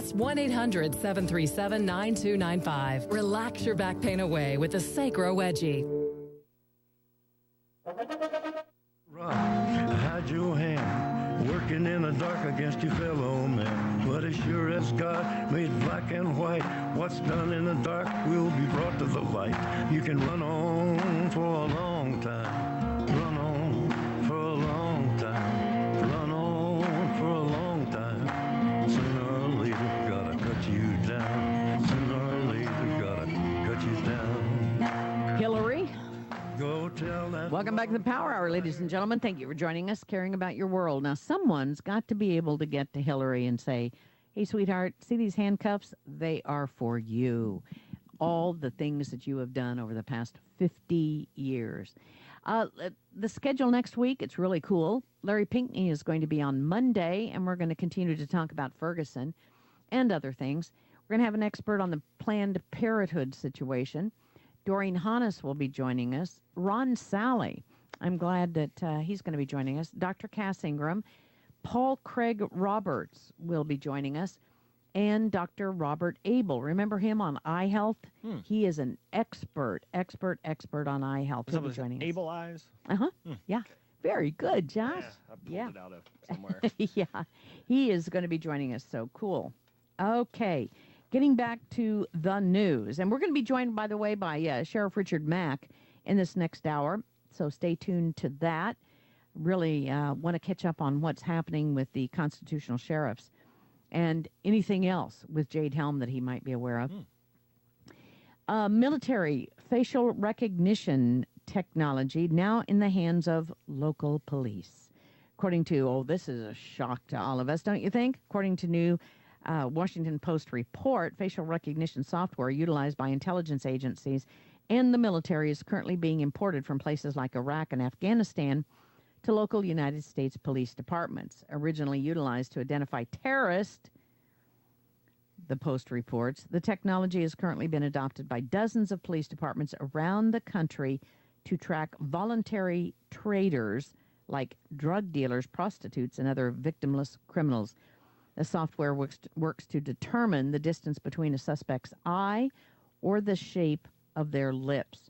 That's 1-800-737-9295. Relax your back pain away with the Sacro Wedgie. Rock, hide your hand, working in the dark against your fellow man. But as sure as God made black and white, what's done in the dark will be brought to the light. You can run on for a long time, run on for a long time, run on for a long time. Sooner or later, gotta cut you down. Sooner or later, gotta cut you down. Hillary. Go tell that. Welcome back to the Power Hour, ladies and gentlemen. Thank you for joining us, caring about your world. Now, someone's got to be able to get to Hillary and say, hey, sweetheart, see these handcuffs? They are for you. All the things that you have done over the past 50 years. The schedule next week, it's really cool. Larry Pinckney is going to be on Monday, and we're going to continue to talk about Ferguson and other things. We're going to have an expert on the Planned Parenthood situation. Doreen Hannes will be joining us. Ron Sally, I'm glad that he's going to be joining us. Dr. Cass Ingram. Paul Craig Roberts will be joining us. And Dr. Robert Abel. Remember him on eye health? He is an expert on eye health. He'll be joining us. Able Eyes? Uh-huh. Yeah. Very good, Josh. Yeah, I pulled it out of somewhere. Yeah. He is going to be joining us. So cool. Okay. Getting back to the news. And we're going to be joined, by the way, by Sheriff Richard Mack in this next hour. So stay tuned to that. Really want to catch up on what's happening with the constitutional sheriffs and anything else with Jade Helm that he might be aware of. Military facial recognition technology now in the hands of local police. According to, this is a shock to all of us, don't you think? According to new Washington Post report, facial recognition software utilized by intelligence agencies and the military is currently being imported from places like Iraq and Afghanistan to local United States police departments. Originally utilized to identify terrorists, the Post reports, the technology has currently been adopted by dozens of police departments around the country to track voluntary traders like drug dealers, prostitutes, and other victimless criminals. The software works to determine the distance between a suspect's eye or the shape of their lips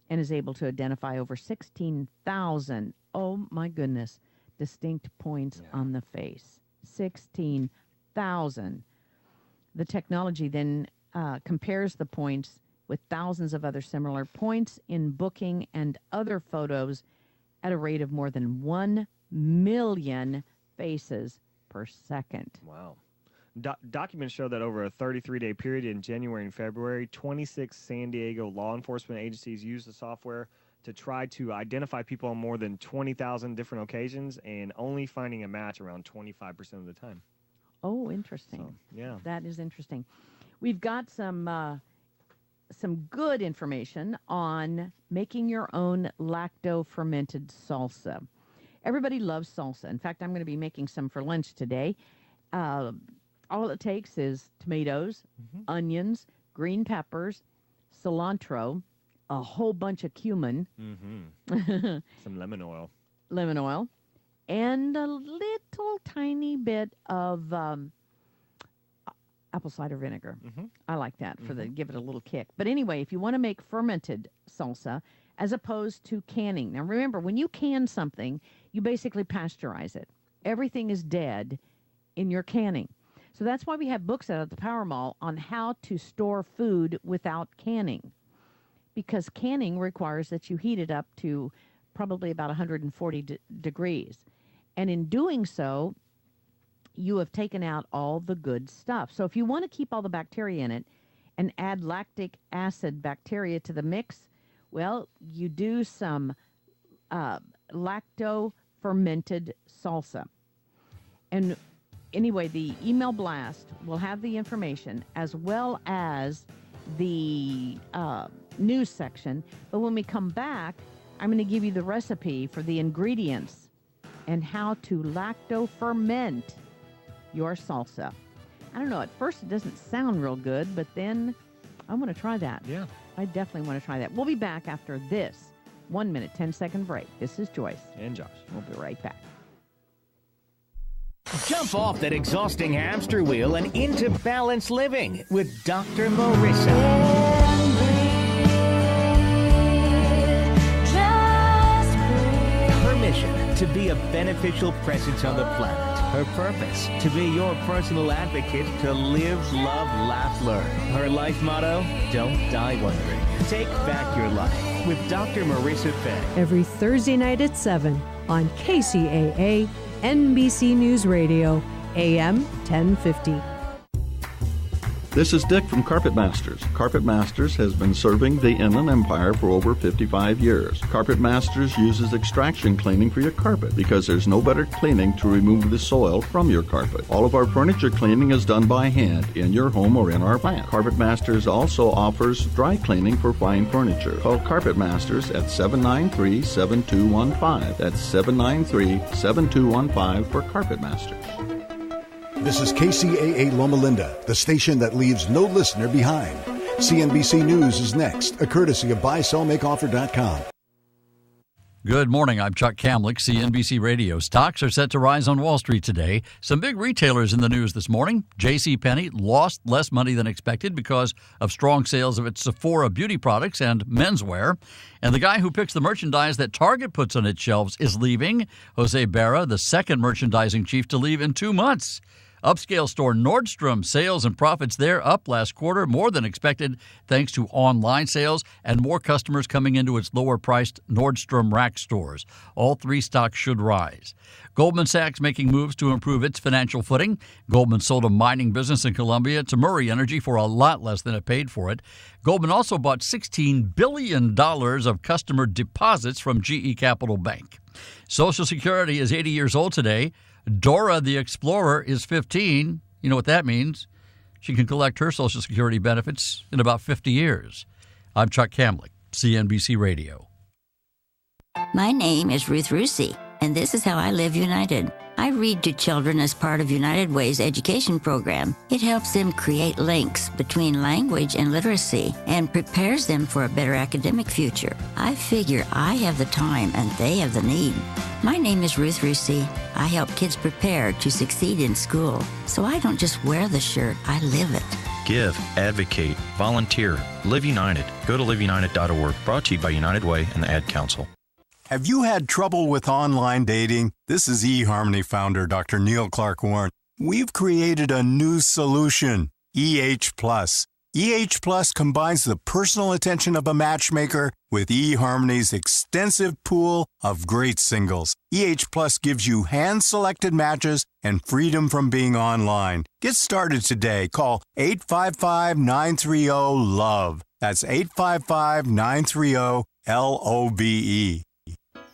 and is able to identify over 16,000, oh my goodness, distinct points on the face. 16,000. The technology then compares the points with thousands of other similar points in booking and other photos at a rate of more than 1 million faces per second. Wow. Documents show that over a 33-day period in January and February, 26 San Diego law enforcement agencies used the software to try to identify people on more than 20,000 different occasions and only finding a match around 25% of the time. Oh, interesting. So, yeah. That is interesting. We've got some good information on making your own lacto-fermented salsa. Everybody loves salsa. In fact, I'm going to be making some for lunch today. All it takes is tomatoes, onions, green peppers, cilantro, a whole bunch of cumin, some lemon oil, and a little tiny bit of apple cider vinegar. I like that for give it a little kick. But anyway, if you want to make fermented salsa as opposed to canning. Now remember, when you can something, you basically pasteurize it. Everything is dead in your canning. So that's why we have books out at the Power Mall on how to store food without canning. Because canning requires that you heat it up to probably about 140 degrees. And in doing so, you have taken out all the good stuff. So if you want to keep all the bacteria in it and add lactic acid bacteria to the mix, well, you do some lacto-fermented salsa. And anyway, the email blast will have the information as well as the news section. But when we come back, I'm going to give you the recipe for the ingredients and how to lacto-ferment your salsa. I don't know, at first it doesn't sound real good, but then I want to try that. Yeah. I definitely want to try that. We'll be back after this 1 minute, 10-second break. This is Joyce. And Josh. We'll be right back. Jump off that exhausting hamster wheel and into balanced living with Dr. Marissa. Her mission, to be a beneficial presence on the planet. Her purpose, to be your personal advocate to live, love, laugh, learn. Her life motto, don't die wondering. Take back your life with Dr. Marissa Fay. Every Thursday night at 7 on KCAA, NBC News Radio, AM 1050. This is Dick from Carpet Masters. Carpet Masters has been serving the Inland Empire for over 55 years. Carpet Masters uses extraction cleaning for your carpet because there's no better cleaning to remove the soil from your carpet. All of our furniture cleaning is done by hand in your home or in our plant. Carpet Masters also offers dry cleaning for fine furniture. Call Carpet Masters at 793-7215. That's 793-7215 for Carpet Masters. This is KCAA Loma Linda, the station that leaves no listener behind. CNBC News is next, a courtesy of buysellmakeoffer.com. Good morning. I'm Chuck Kamlick, CNBC Radio. Stocks are set to rise on Wall Street today. Some big retailers in the news this morning. JCPenney lost less money than expected because of strong sales of its Sephora beauty products and menswear. And the guy who picks the merchandise that Target puts on its shelves is leaving. Jose Berra, the second merchandising chief to leave in 2 months. Upscale store Nordstrom sales and profits there up last quarter, more than expected, thanks to online sales and more customers coming into its lower-priced Nordstrom Rack stores. All three stocks should rise. Goldman Sachs making moves to improve its financial footing. Goldman sold a mining business in Colombia to Murray Energy for a lot less than it paid for it. Goldman also bought $16 billion of customer deposits from GE Capital Bank. Social Security is 80 years old today. Dora the Explorer is 15. You know what that means. She can collect her Social Security benefits in about 50 years. I'm Chuck Kamlick, CNBC Radio. My name is Ruth Rusi, and this is how I live United. I read to children as part of United Way's education program. It helps them create links between language and literacy and prepares them for a better academic future. I figure I have the time and they have the need. My name is Ruth Rusi. I help kids prepare to succeed in school. So I don't just wear the shirt, I live it. Give, advocate, volunteer, Live United. Go to liveunited.org. Brought to you by United Way and the Ad Council. Have you had trouble with online dating? This is eHarmony founder Dr. Neil Clark Warren. We've created a new solution, EH Plus. EH Plus combines the personal attention of a matchmaker with eHarmony's extensive pool of great singles. EH Plus gives you hand-selected matches and freedom from being online. Get started today. Call 855-930-LOVE. That's 855-930-LOVE.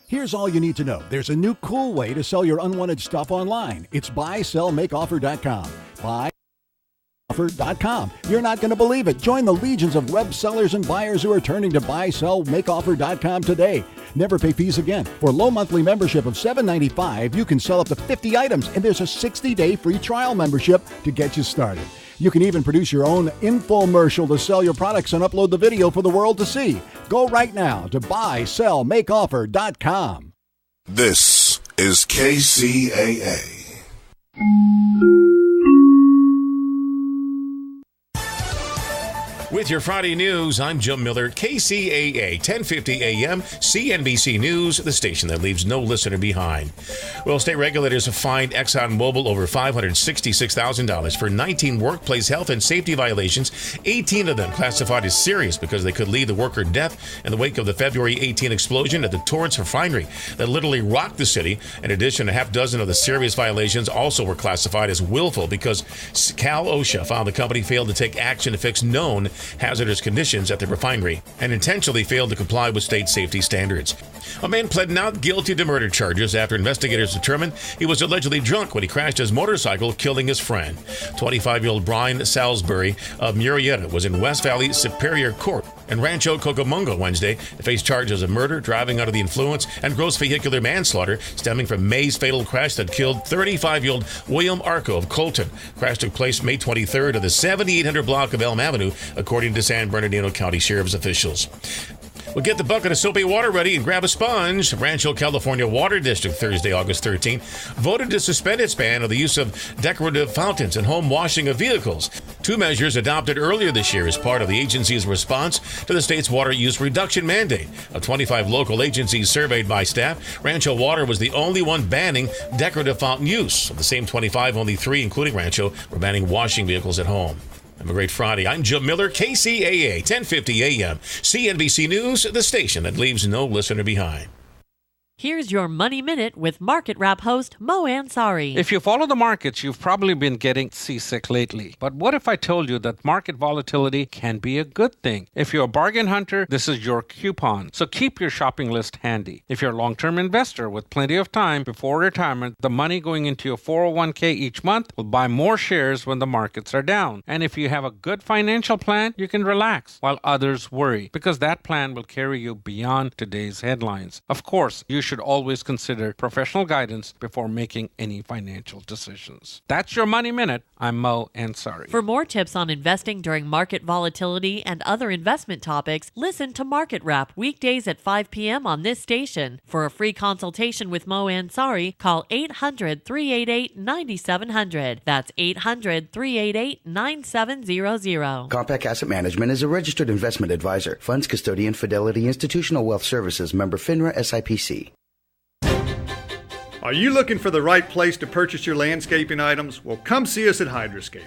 Here's all you need to know. There's a new cool way to sell your unwanted stuff online. It's buysellmakeoffer.com. Buysellmakeoffer.com. You're not going to believe it. Join the legions of web sellers and buyers who are turning to buysellmakeoffer.com today. Never pay fees again. For low monthly membership of $7.95, you can sell up to 50 items, and there's a 60-day free trial membership to get you started. You can even produce your own infomercial to sell your products and upload the video for the world to see. Go right now to buysellmakeoffer.com. This is KCAA. With your Friday news, I'm Jim Miller, KCAA, 1050 AM, CNBC News, the station that leaves no listener behind. Well, state regulators have fined ExxonMobil over $566,000 for 19 workplace health and safety violations, 18 of them classified as serious because they could lead to worker death in the wake of the February 18 explosion at the Torrance refinery that literally rocked the city. In addition, a half dozen of the serious violations also were classified as willful because Cal OSHA found the company failed to take action to fix known hazardous conditions at the refinery and intentionally failed to comply with state safety standards. A man pled not guilty to murder charges after investigators determined he was allegedly drunk when he crashed his motorcycle, killing his friend. 25-year-old Brian Salisbury of Murrieta was in West Valley Superior Court in Rancho Cucamonga Wednesday to face charges of murder, driving under the influence, and gross vehicular manslaughter stemming from May's fatal crash that killed 35-year-old William Arco of Colton. Crash took place May 23rd at the 7800 block of Elm Avenue, according to San Bernardino County Sheriff's officials. Well, get the bucket of soapy water ready and grab a sponge. Rancho California Water District, Thursday, August 13th, voted to suspend its ban on the use of decorative fountains and home washing of vehicles. Two measures adopted earlier this year as part of the agency's response to the state's water use reduction mandate. Of 25 local agencies surveyed by staff, Rancho Water was the only one banning decorative fountain use. Of the same 25, only 3, including Rancho, were banning washing vehicles at home. Have a great Friday. I'm Jim Miller, KCAA, 1050 AM, CNBC News, the station that leaves no listener behind. Here's your Money Minute with Market Wrap host Mo Ansari. If you follow the markets, you've probably been getting seasick lately. But what if I told you that market volatility can be a good thing? If you're a bargain hunter, this is your coupon. So keep your shopping list handy. If you're a long-term investor with plenty of time before retirement, the money going into your 401k each month will buy more shares when the markets are down. And if you have a good financial plan, you can relax while others worry, because that plan will carry you beyond today's headlines. Of course, you should always consider professional guidance before making any financial decisions. That's your Money Minute. I'm Mo Ansari. For more tips on investing during market volatility and other investment topics, listen to Market Wrap weekdays at 5 p.m. on this station. For a free consultation with Mo Ansari, call 800-388-9700. That's 800-388-9700. Compact Asset Management is a registered investment advisor. Funds custodian, Fidelity Institutional Wealth Services, member FINRA SIPC. Are you looking for the right place to purchase your landscaping items? Well, come see us at Hydroscape.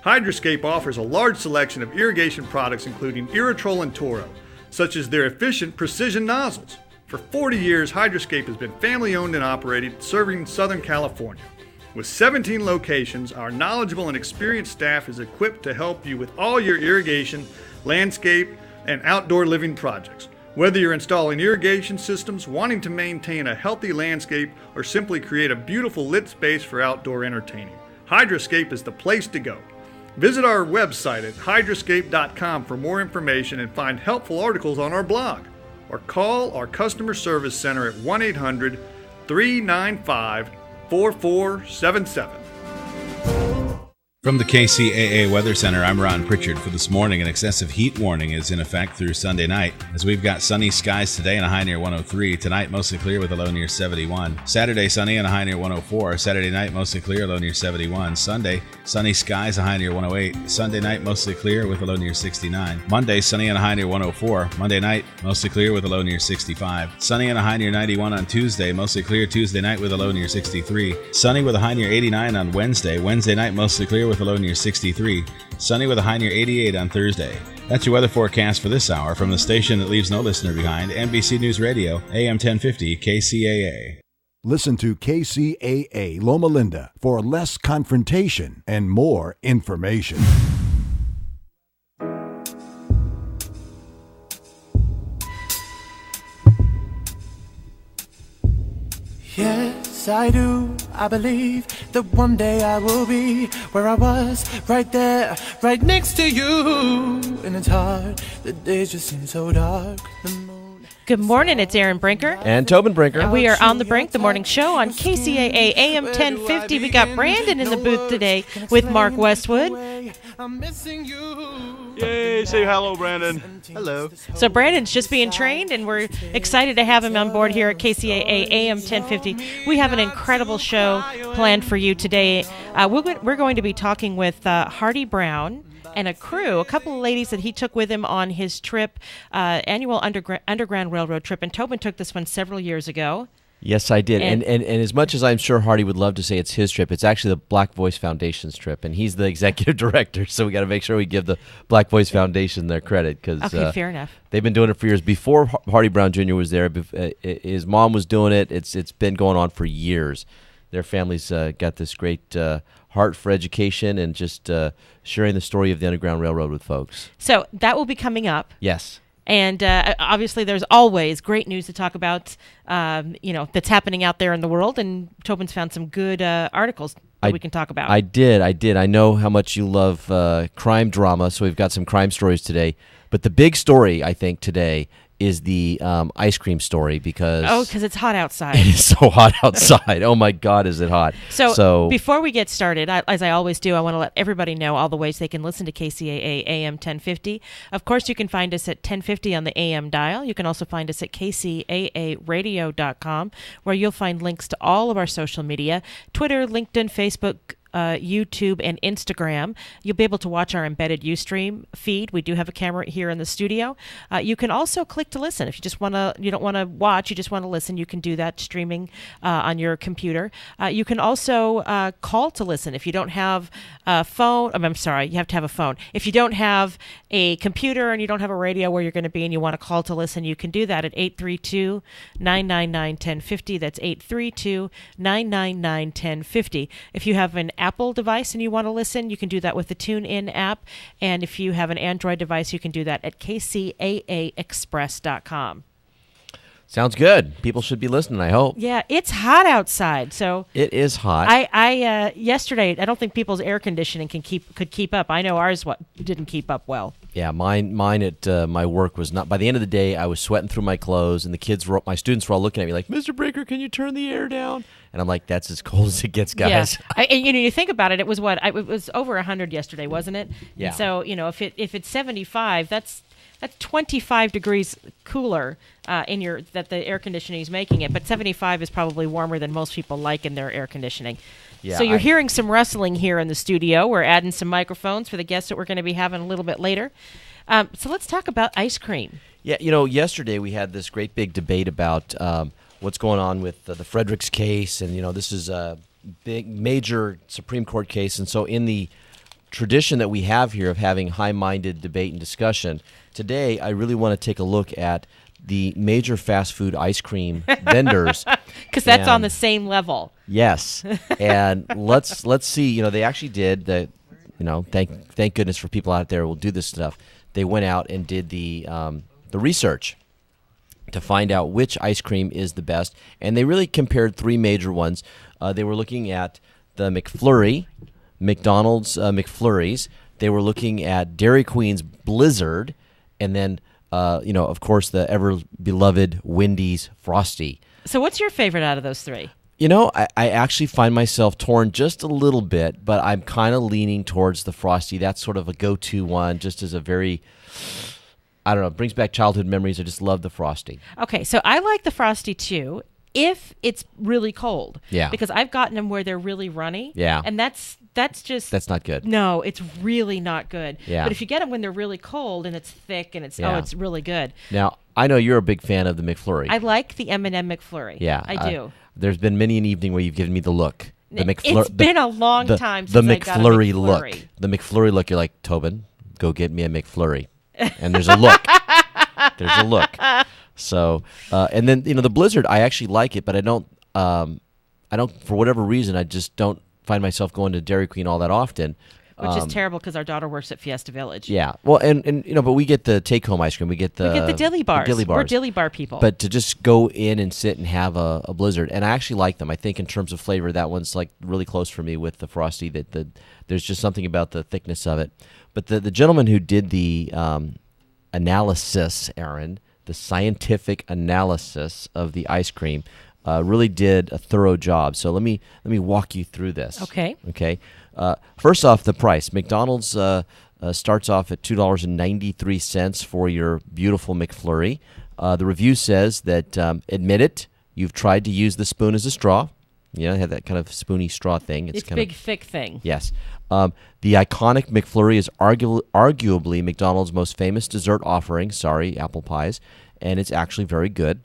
Hydroscape offers a large selection of irrigation products including Irritrol and Toro, such as their efficient precision nozzles. For 40 years, Hydroscape has been family-owned and operated, serving Southern California. With 17 locations, our knowledgeable and experienced staff is equipped to help you with all your irrigation, landscape, and outdoor living projects. Whether you're installing irrigation systems, wanting to maintain a healthy landscape, or simply create a beautiful lit space for outdoor entertaining, Hydroscape is the place to go. Visit our website at hydroscape.com for more information and find helpful articles on our blog, or call our customer service center at 1-800-395-4477. From the KCAA Weather Center, I'm Ron Pritchard. For this morning, an excessive heat warning is in effect through Sunday night, as we've got sunny skies today and a high near 103. Tonight, mostly clear with a low near 71. Saturday, sunny and a high near 104. Saturday night, mostly clear, low near 71. Sunday, sunny skies, a high near 108. Sunday night, mostly clear with a low near 69. Monday, sunny and a high near 104. Monday night, mostly clear with a low near 65. Sunny and a high near 91 on Tuesday, mostly clear Tuesday night with a low near 63. Sunny with a high near 89 on Wednesday. Wednesday night, mostly clear with a low near 63. Sunny with a high near 88 on Thursday. That's your weather forecast for this hour from the station that leaves no listener behind, NBC News Radio, AM 1050 KCAA. Listen to KCAA Loma Linda for less confrontation and more information. Yes, I do. I believe that one day I will be where I was, right there, right next to you. And it's hard, the days just seem so dark. Good morning, it's Aaron Brinker. And Tobin Brinker. And we are on the Brink, the morning show on KCAA AM 1050. We got Brandon in the booth today with Mark Westwood. Yay, say hello, Brandon. Hello. So Brandon's just being trained, and we're excited to have him on board here at KCAA AM 1050. We have an incredible show planned for you today. We're going to be talking with Hardy Brown and a crew, a couple of ladies that he took with him on his trip, annual Underground Railroad trip. And Tobin took this one several years ago. Yes, I did. And as much as I'm sure Hardy would love to say it's his trip, it's actually the Black Voice Foundation's trip, and he's the executive director, so we got to make sure we give the Black Voice Foundation their credit. Okay, fair enough. They've been doing it for years. Before Hardy Brown Jr. was there, his mom was doing it. It's been going on for years. Their family's got this great heart for education and just sharing the story of the Underground Railroad with folks. So that will be coming up. Yes. And obviously, there's always great news to talk about, that's happening out there in the world. And Tobin's found some good articles that we can talk about. I did. I know how much you love crime drama, so we've got some crime stories today. But the big story, I think, today is the ice cream story because it's hot outside. It is so hot outside. Oh my God, is it hot? So before we get started, as I always do, I want to let everybody know all the ways they can listen to KCAA AM 1050. Of course, you can find us at 1050 on the AM dial. You can also find us at kcaaradio.com, where you'll find links to all of our social media, Twitter, LinkedIn, Facebook, YouTube, and Instagram. You'll be able to watch our embedded Ustream feed. We do have a camera here in the studio. You can also click to listen. If you don't want to watch, you just want to listen, you can do that streaming on your computer. You can also call to listen. If you don't have a phone, I'm sorry, you have to have a phone. If you don't have a computer and you don't have a radio where you're going to be and you want to call to listen, you can do that at 832-999-1050. That's 832-999-1050. If you have an Apple device and you want to listen, you can do that with the TuneIn app. And if you have an Android device, you can do that at kcaaexpress.com. Sounds good. People should be listening, I hope. Yeah, it's hot outside, so it is hot. I yesterday, I don't think people's air conditioning could keep up. I know ours didn't keep up well. Yeah, mine at my work was not. By the end of the day, I was sweating through my clothes, and my students were all looking at me like, "Mr. Breaker, can you turn the air down?" And I'm like, "That's as cold as it gets, guys." Yeah, and you think about it. It was it was over 100 yesterday, wasn't it? Yeah. And so if it's 75, that's 25 degrees cooler that the air conditioning is making it. But 75 is probably warmer than most people like in their air conditioning. Yeah, so you're hearing some rustling here in the studio. We're adding some microphones for the guests that we're going to be having a little bit later. So let's talk about ice cream. Yeah, yesterday we had this great big debate about what's going on with the Fredericks case. And, this is a big, major Supreme Court case. And so in the tradition that we have here of having high-minded debate and discussion, today I really want to take a look at the major fast food ice cream vendors, because that's on the same level. Yes, and let's see. They actually did the. Thank goodness for people out there who will do this stuff. They went out and did the research to find out which ice cream is the best, and they really compared three major ones. They were looking at the McFlurry, McDonald's McFlurries. They were looking at Dairy Queen's Blizzard, and then. Of course, the ever-beloved Wendy's Frosty. So what's your favorite out of those three? I actually find myself torn just a little bit, but I'm kind of leaning towards the Frosty. That's sort of a go-to one, just as a very, I don't know, it brings back childhood memories. I just love the Frosty. Okay, so I like the Frosty, too, if it's really cold. Yeah. Because I've gotten them where they're really runny. Yeah. And that's not good. No, it's really not good. Yeah. But if you get them when they're really cold and it's thick and it's really good. Now, I know you're a big fan of the McFlurry. I like the M&M McFlurry. Yeah. I do. There's been many an evening where you've given me the look. It's been a long time since I got a McFlurry McFlurry. look. The McFlurry look, you're like, Tobin, go get me a McFlurry. And there's a look. There's a look. So, and then, the Blizzard, I actually like it, but I don't, for whatever reason, I just don't find myself going to Dairy Queen all that often. Which is terrible because our daughter works at Fiesta Village. Yeah. Well, and but we get the take-home ice cream. We get the dilly bars. The dilly bars. We're dilly bar people. But to just go in and sit and have a Blizzard, and I actually like them. I think in terms of flavor, that one's like really close for me with the Frosty. There's just something about the thickness of it. But the gentleman who did the analysis, Aaron, the scientific analysis of the ice cream, really did a thorough job. So let me walk you through this. Okay. Okay. First off, the price. McDonald's starts off at $2.93 for your beautiful McFlurry. The review says that, admit it, you've tried to use the spoon as a straw. They have that kind of spoony straw thing. It's kind big, of, thick thing. Yes. The iconic McFlurry is arguably McDonald's most famous dessert offering. Sorry, apple pies. And it's actually very good.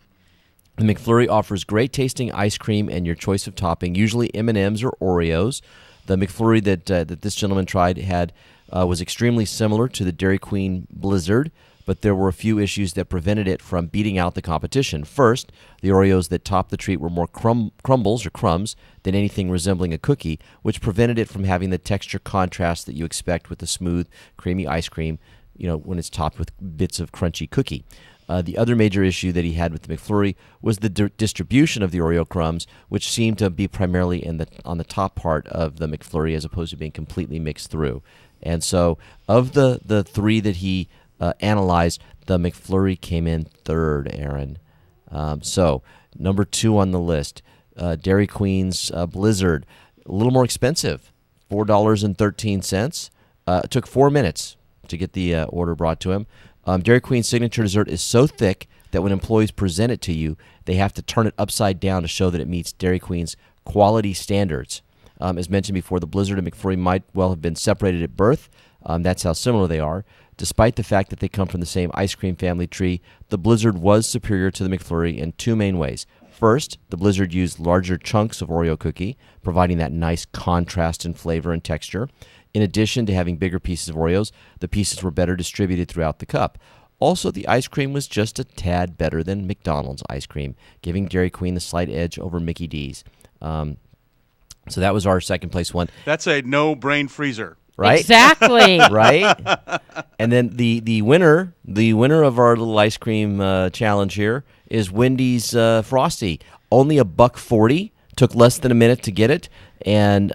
The McFlurry offers great tasting ice cream and your choice of topping, usually M&Ms or Oreos. The McFlurry that this gentleman tried was extremely similar to the Dairy Queen Blizzard, but there were a few issues that prevented it from beating out the competition. First, the Oreos that topped the treat were more crumbles or crumbs than anything resembling a cookie, which prevented it from having the texture contrast that you expect with the smooth, creamy ice cream, when it's topped with bits of crunchy cookie. The other major issue that he had with the McFlurry was the distribution of the Oreo crumbs, which seemed to be primarily on the top part of the McFlurry as opposed to being completely mixed through. And so of the three that he analyzed, The McFlurry came in third, Aaron. So number 2 on the list, Dairy Queen's Blizzard, a little more expensive, $4.13. It took 4 minutes to get the order brought to him. Dairy Queen's signature dessert is so thick that when employees present it to you, they have to turn it upside down to show that it meets Dairy Queen's quality standards. As mentioned before, the Blizzard and McFlurry might well have been separated at birth. That's how similar they are. Despite the fact that they come from the same ice cream family tree, the Blizzard was superior to the McFlurry in 2 main ways. First, the Blizzard used larger chunks of Oreo cookie, providing that nice contrast in flavor and texture. In addition to having bigger pieces of Oreos, the pieces were better distributed throughout the cup. Also, the ice cream was just a tad better than McDonald's ice cream, giving Dairy Queen the slight edge over Mickey D's. So that was our second place one. That's a no brain freezer. Right? Exactly. Right? And then the winner of our little ice cream challenge here is Wendy's Frosty. Only $1.40. Took less than a minute to get it. And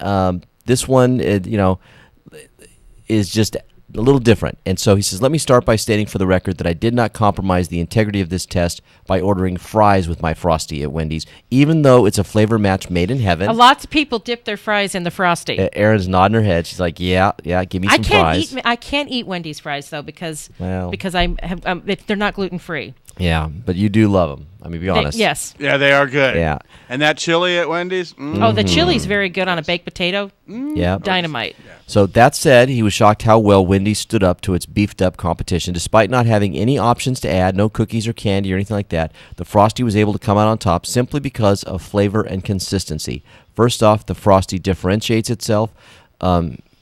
this one, is just a little different. And so he says, let me start by stating for the record that I did not compromise the integrity of this test by ordering fries with my Frosty at Wendy's, even though it's a flavor match made in heaven. Lots of people dip their fries in the Frosty. Erin's nodding her head. She's like, yeah, give me some fries. I can't eat Wendy's fries, though, because they're not gluten-free. Yeah, but you do love them. I mean, be honest. Yes. Yeah, they are good. Yeah. And that chili at Wendy's? Oh, the chili's very good on a baked potato. Yeah. Dynamite. Yeah. So that said, he was shocked how well Wendy's stood up to its beefed-up competition. Despite not having any options to add, no cookies or candy or anything like that, the Frosty was able to come out on top simply because of flavor and consistency. First off, the Frosty differentiates itself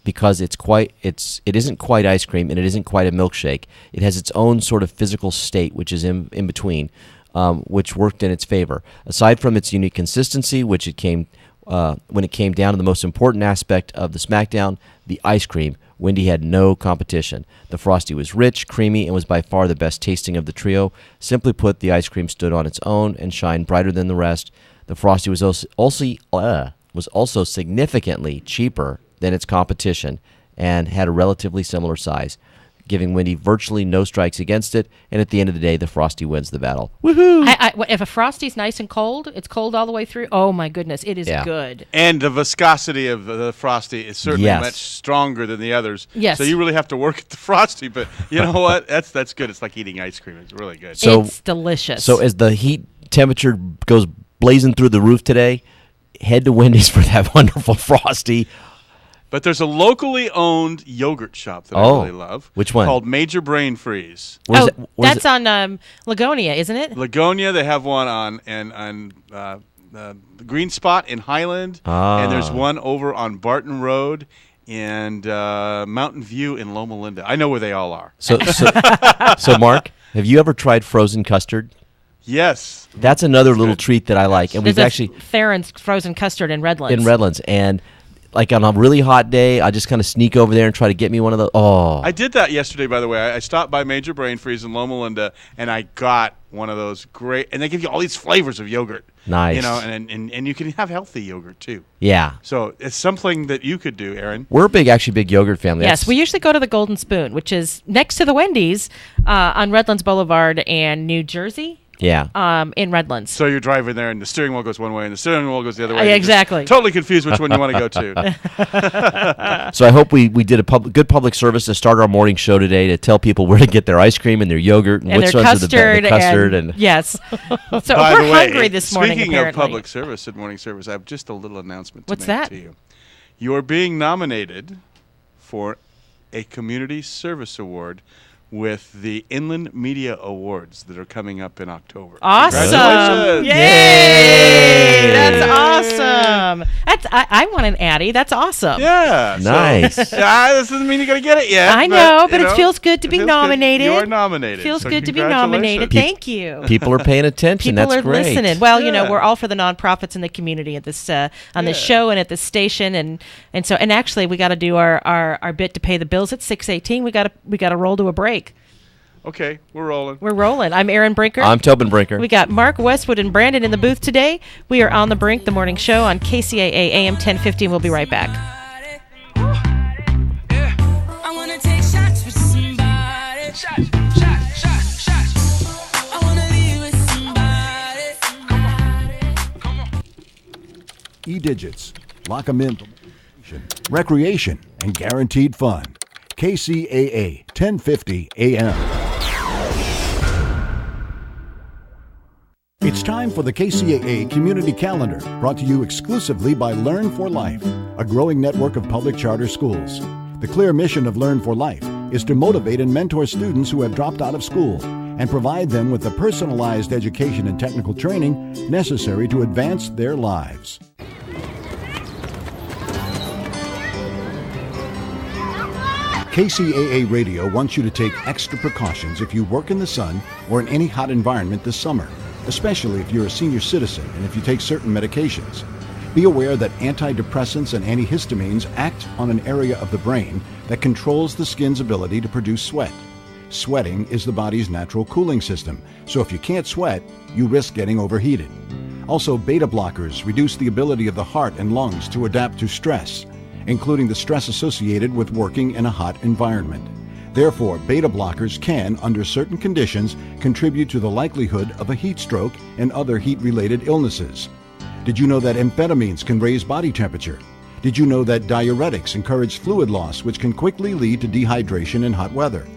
because it isn't quite ice cream and it isn't quite a milkshake. It has its own sort of physical state, which is in between, which worked in its favor. Aside from its unique consistency, which when it came down to the most important aspect of the SmackDown, the ice cream, Wendy had no competition. The Frosty was rich, creamy, and was by far the best tasting of the trio. Simply put, the ice cream stood on its own and shined brighter than the rest. The Frosty was also significantly cheaper than its competition and had a relatively similar size, giving Wendy virtually no strikes against it, and at the end of the day, the Frosty wins the battle. Woohoo! If a Frosty's nice and cold, it's cold all the way through, oh my goodness, it is good. And the viscosity of the Frosty is certainly much stronger than the others. Yes. So you really have to work at the Frosty, but you know what? That's good. It's like eating ice cream. It's really good. So, it's delicious. So as the heat temperature goes blazing through the roof today, head to Wendy's for that wonderful Frosty. But there's a locally owned yogurt shop that I really love. Which one? Called Major Brain Freeze. That's on Lagonia, isn't it? Lagonia. They have one on the Green Spot in Highland, and there's one over on Barton Road and Mountain View in Loma Linda. I know where they all are. So Mark, have you ever tried frozen custard? Yes. That's another little treat that I like, and There's we've actually Theron's frozen custard in Redlands. And like on a really hot day, I just kind of sneak over there and try to get me one of those. Oh, I did that yesterday, by the way. I stopped by Major Brain Freeze in Loma Linda, and I got one of those great. And they give you all these flavors of yogurt. Nice. You know, and you can have healthy yogurt too. Yeah. So it's something that you could do, Aaron. We're a big yogurt family. Yes, we usually go to the Golden Spoon, which is next to the Wendy's on Redlands Boulevard and New Jersey. Yeah. In Redlands. So you're driving there, and the steering wheel goes one way, and the steering wheel goes the other way. Yeah, exactly. Totally confused which one you want to go to. So I hope we did a good public service to start our morning show today to tell people where to get their ice cream and their yogurt and which ones are the custard. And yes. So By we're the way, hungry this morning, speaking apparently. of public service and morning service, I have just a little announcement to What's make that? to you. You are being nominated for a Community Service Award with the Inland Media Awards that are coming up in October. Awesome! Yay! That's awesome. I want an Addy. That's awesome. Yeah. Nice. This doesn't mean you're going to get it yet. I know, but it feels good to be nominated. You are nominated. Feels so good to be nominated. Thank you. People are paying attention. People That's are great. listening. Well, we're all for the nonprofits in the community at this on this show and at this station, and actually we got to do our bit to pay the bills at 6:18. We got to roll to a break. Okay, we're rolling. We're rolling. I'm Aaron Brinker. I'm Tobin Brinker. We got Mark Westwood and Brandon in the booth today. We are on the Brink, the morning show on KCAA AM 1050. We'll be right back. I wanna take shots with somebody. Shots. digits. Lock 'em in. Recreation and guaranteed fun. KCAA 1050 AM. It's time for the KCAA Community Calendar, brought to you exclusively by Learn for Life, a growing network of public charter schools. The clear mission of Learn for Life is to motivate and mentor students who have dropped out of school and provide them with the personalized education and technical training necessary to advance their lives. KCAA Radio wants you to take extra precautions if you work in the sun or in any hot environment this summer, especially if you're a senior citizen and if you take certain medications. Be aware that antidepressants and antihistamines act on an area of the brain that controls the skin's ability to produce sweat. Sweating is the body's natural cooling system, so if you can't sweat, you risk getting overheated. Also, beta blockers reduce the ability of the heart and lungs to adapt to stress, including the stress associated with working in a hot environment. Therefore, beta blockers can, under certain conditions, contribute to the likelihood of a heat stroke and other heat-related illnesses. Did you know that amphetamines can raise body temperature? Did you know that diuretics encourage fluid loss, which can quickly lead to dehydration in hot weather?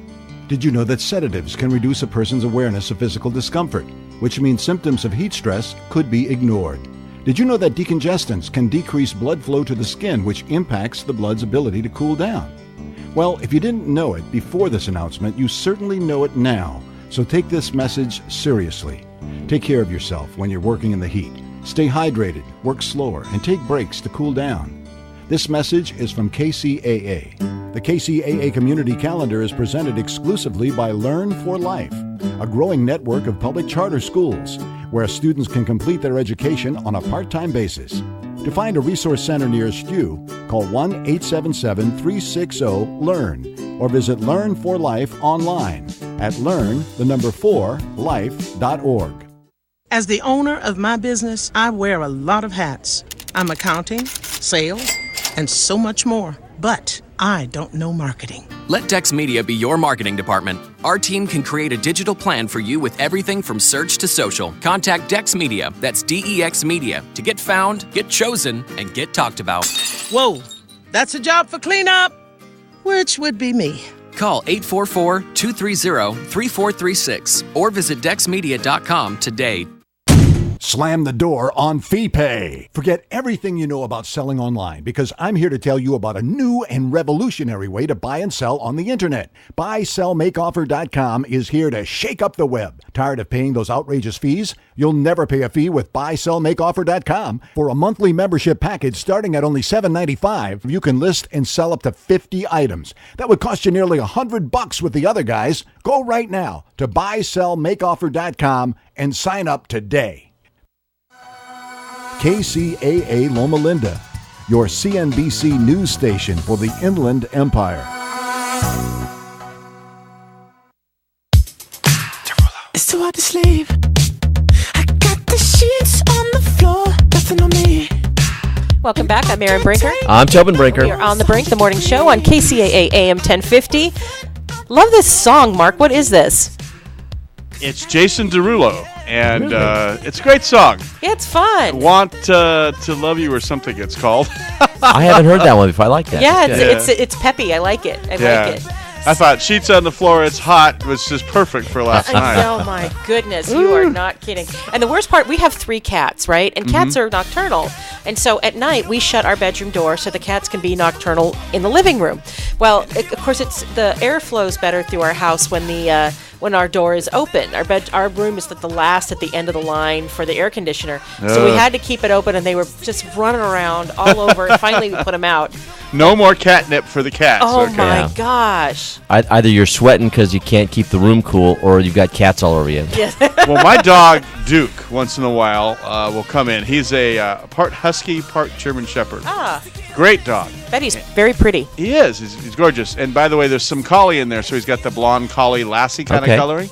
Did you know that sedatives can reduce a person's awareness of physical discomfort, which means symptoms of heat stress could be ignored? Did you know that decongestants can decrease blood flow to the skin, which impacts the blood's ability to cool down? Well, if you didn't know it before this announcement, you certainly know it now. So take this message seriously. Take care of yourself when you're working in the heat. Stay hydrated, work slower, and take breaks to cool down. This message is from KCAA. The KCAA Community Calendar is presented exclusively by Learn for Life, a growing network of public charter schools where students can complete their education on a part-time basis. To find a resource center nearest you, call 1-877-360-LEARN or visit Learn for Life online at learn4life.org. As the owner of my business, I wear a lot of hats. I'm accounting, sales, and so much more. But I don't know marketing. Let Dex Media be your marketing department. Our team can create a digital plan for you with everything from search to social. Contact Dex Media, that's DEX Media, to get found, get chosen, and get talked about. Whoa, that's a job for cleanup, which would be me. Call 844-230-3436 or visit dexmedia.com today. Slam the door on FeePay. Forget everything you know about selling online because I'm here to tell you about a new and revolutionary way to buy and sell on the internet. BuySellMakeOffer.com is here to shake up the web. Tired of paying those outrageous fees? You'll never pay a fee with BuySellMakeOffer.com. For a monthly membership package starting at only $7.95, you can list and sell up to 50 items. That would cost you nearly $100 with the other guys. Go right now to BuySellMakeOffer.com and sign up today. KCAA Loma Linda, your CNBC news station for the Inland Empire. It's too hard to sleep. I got the sheets on the floor, nothing on me. Welcome back. I'm Erin Brinker. I'm Tobin Brinker. We are on The Brink, the morning show on KCAA AM 1050. Love this song, Mark. What is this? It's Jason Derulo, and it's a great song. Yeah, it's fun. Want to Love You or something it's called. I haven't heard that one before. I like that. Yeah, it's peppy. I like it. I like it. I thought Sheets on the Floor, It's Hot was just perfect for last night. Oh, my goodness. You are not kidding. And the worst part, we have 3 cats, right? And cats are nocturnal. And so at night, we shut our bedroom door so the cats can be nocturnal in the living room. Well, of course, the air flows better through our house when our door is open. Our room is the last at the end of the line for the air conditioner. So we had to keep it open, and they were just running around all over. And finally, we put them out. No more catnip for the cats. Oh, my gosh. Either you're sweating because you can't keep the room cool, or you've got cats all over you. Yes. Well, my dog, Duke, once in a while will come in. He's a part husky, part German shepherd. Ah. Great dog. Bet he's very pretty. He is. He's gorgeous. And by the way, there's some collie in there, so he's got the blonde collie lassie kind of coloring.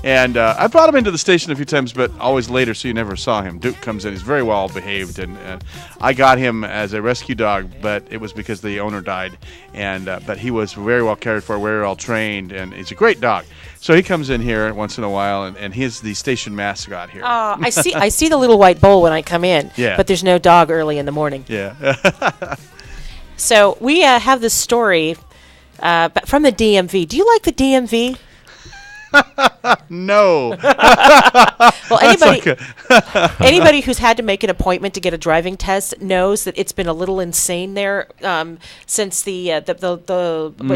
And I brought him into the station a few times, but always later, so you never saw him. Duke comes in. He's very well behaved, and I got him as a rescue dog, but it was because the owner died. And but he was very well cared for, very well trained, and he's a great dog. So he comes in here once in a while, and he's the station mascot here. I see the little white bowl when I come in, Yeah. but there's no dog early in the morning. Yeah. So we have this story from the DMV. Do you like the DMV? No. Well, anybody who's had to make an appointment to get a driving test knows that it's been a little insane there since the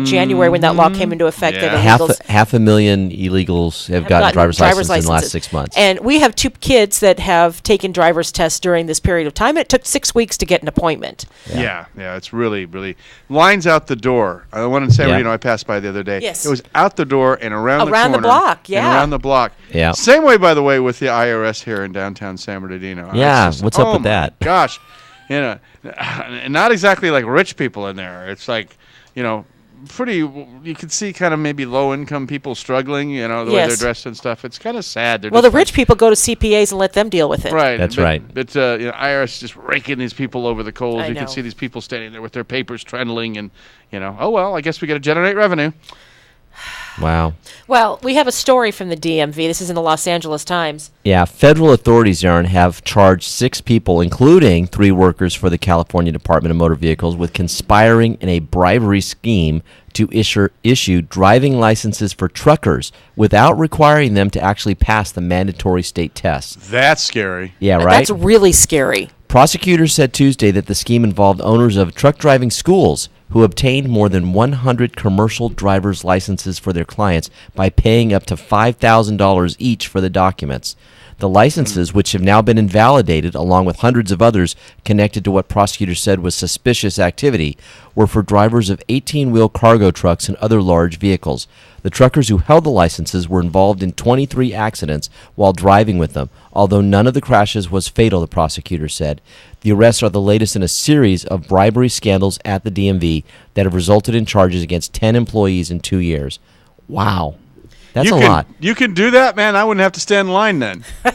January when that law came into effect. Yeah. That Half a million illegals have gotten driver's licenses in the last 6 months. And we have 2 kids that have taken driver's tests during this period of time. It took 6 weeks to get an appointment. Yeah, it's really, really lines out the door. The one in San Bernardino I passed by the other day. Yes. It was out the door and around the corner. block, And around the block. Yeah. Same way, by the way, with the IRS here in downtown San Bernardino. Yeah, It's just, what's up with that? Gosh, not exactly like rich people in there. It's like, pretty. You can see kind of maybe low-income people struggling. The way they're dressed and stuff. It's kind of sad. Well, the rich people go to CPAs and let them deal with it. Right. That's right. But IRS is just raking these people over the coals. I You know. can see these people standing there with their papers trundling, and oh well, I guess we got to generate revenue. Wow. Well, we have a story from the DMV. This is in the Los Angeles Times. Yeah, federal authorities, Aaron, have charged 6 people, including 3 workers for the California Department of Motor Vehicles, with conspiring in a bribery scheme to issue driving licenses for truckers without requiring them to actually pass the mandatory state tests. That's scary. Yeah, right? That's really scary. Prosecutors said Tuesday that the scheme involved owners of truck driving schools who obtained more than 100 commercial driver's licenses for their clients by paying up to $5,000 each for the documents. The licenses, which have now been invalidated, along with hundreds of others connected to what prosecutors said was suspicious activity, were for drivers of 18-wheel cargo trucks and other large vehicles. The truckers who held the licenses were involved in 23 accidents while driving with them, although none of the crashes was fatal, the prosecutor said. The arrests are the latest in a series of bribery scandals at the DMV that have resulted in charges against 10 employees in 2 years. Wow. That's a lot. You can do that, man. I wouldn't have to stand in line then. Yeah,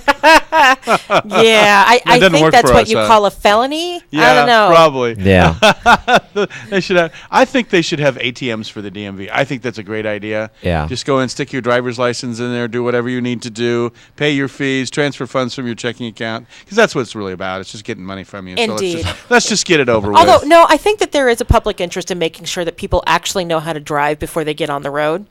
I think that's what you call a felony. Yeah, I don't know. Probably. Yeah. They should have. I think they should have ATMs for the DMV. I think that's a great idea. Yeah. Just go and stick your driver's license in there, do whatever you need to do, pay your fees, transfer funds from your checking account, because that's what it's really about. It's just getting money from you. Indeed. So let's just get it over with. Although, no, I think that there is a public interest in making sure that people actually know how to drive before they get on the road.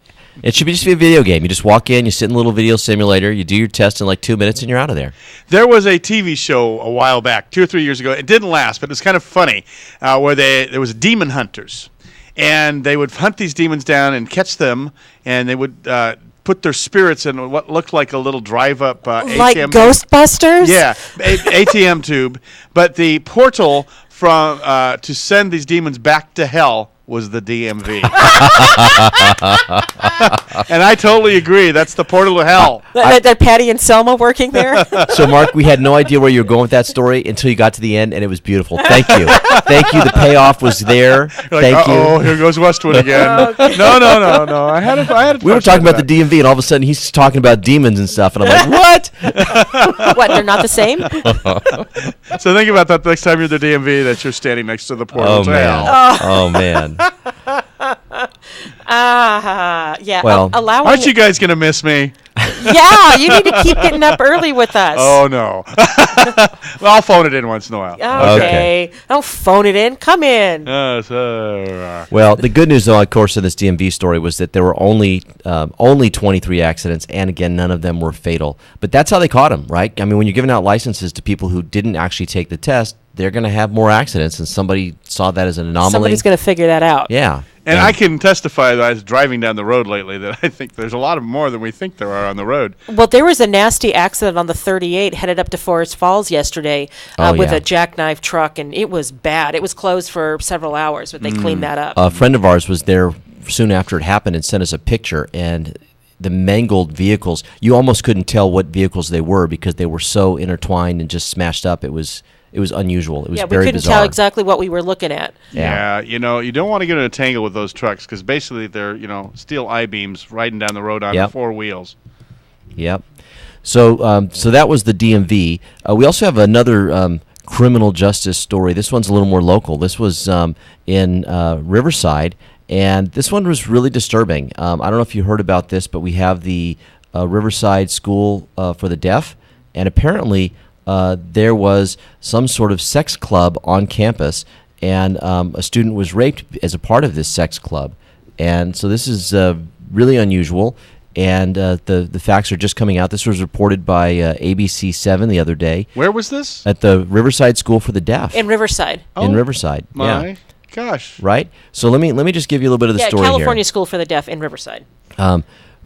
It should just be a video game. You just walk in, you sit in a little video simulator, you do your test in like 2 minutes, and you're out of there. There was a TV show a while back, 2 or 3 years ago. It didn't last, but it was kind of funny, where there was demon hunters, and they would hunt these demons down and catch them, and they would put their spirits in what looked like a little drive-up ATM. Like Ghostbusters? Yeah, ATM tube. But the portal from to send these demons back to hell was the DMV. And I totally agree. That's the portal to hell. That Patty and Selma working there? So, Mark, we had no idea where you were going with that story until you got to the end, and it was beautiful. Thank you. Thank you. The payoff was there. Thank you. Oh, here goes Westwood again. No. I had it. We were talking about the DMV, and all of a sudden he's talking about demons and stuff, and I'm like, what? What, they're not the same? So think about that next time you're at the DMV, that you're standing next to the portal to hell. Oh, man. Yeah. Well, aren't you guys going to miss me? Yeah, you need to keep getting up early with us. Oh, no. Well, I'll phone it in once in a while. Okay. Don't phone it in. Come in. Well, the good news, though, of course, in this DMV story was that there were only 23 accidents, and again, none of them were fatal. But that's how they caught them, right? I mean, when you're giving out licenses to people who didn't actually take the test, they're going to have more accidents, and somebody saw that as an anomaly. Somebody's going to figure that out. Yeah. And I can testify that I was driving down the road lately that I think there's a lot of more than we think there are on the road. Well, there was a nasty accident on the 38 headed up to Forest Falls yesterday with a jackknife truck, and it was bad. It was closed for several hours, but they cleaned that up. A friend of ours was there soon after it happened and sent us a picture, and the mangled vehicles, you almost couldn't tell what vehicles they were because they were so intertwined and just smashed up. It was unusual. It was very bizarre. We couldn't tell exactly what we were looking at. Yeah, you don't want to get in a tangle with those trucks because basically they're, steel I-beams riding down the road on 4 wheels. Yep. So so that was the DMV. We also have another criminal justice story. This one's a little more local. This was in Riverside, and this one was really disturbing. I don't know if you heard about this, but we have the Riverside School for the Deaf, and apparently there was some sort of sex club on campus, and a student was raped as a part of this sex club. And so this is really unusual. And the facts are just coming out. This was reported by ABC 7 the other day. Where was this? At the Riverside School for the Deaf. In Riverside. In Riverside, my gosh. Right? So let me just give you a little bit of the story California here. School for the Deaf in Riverside.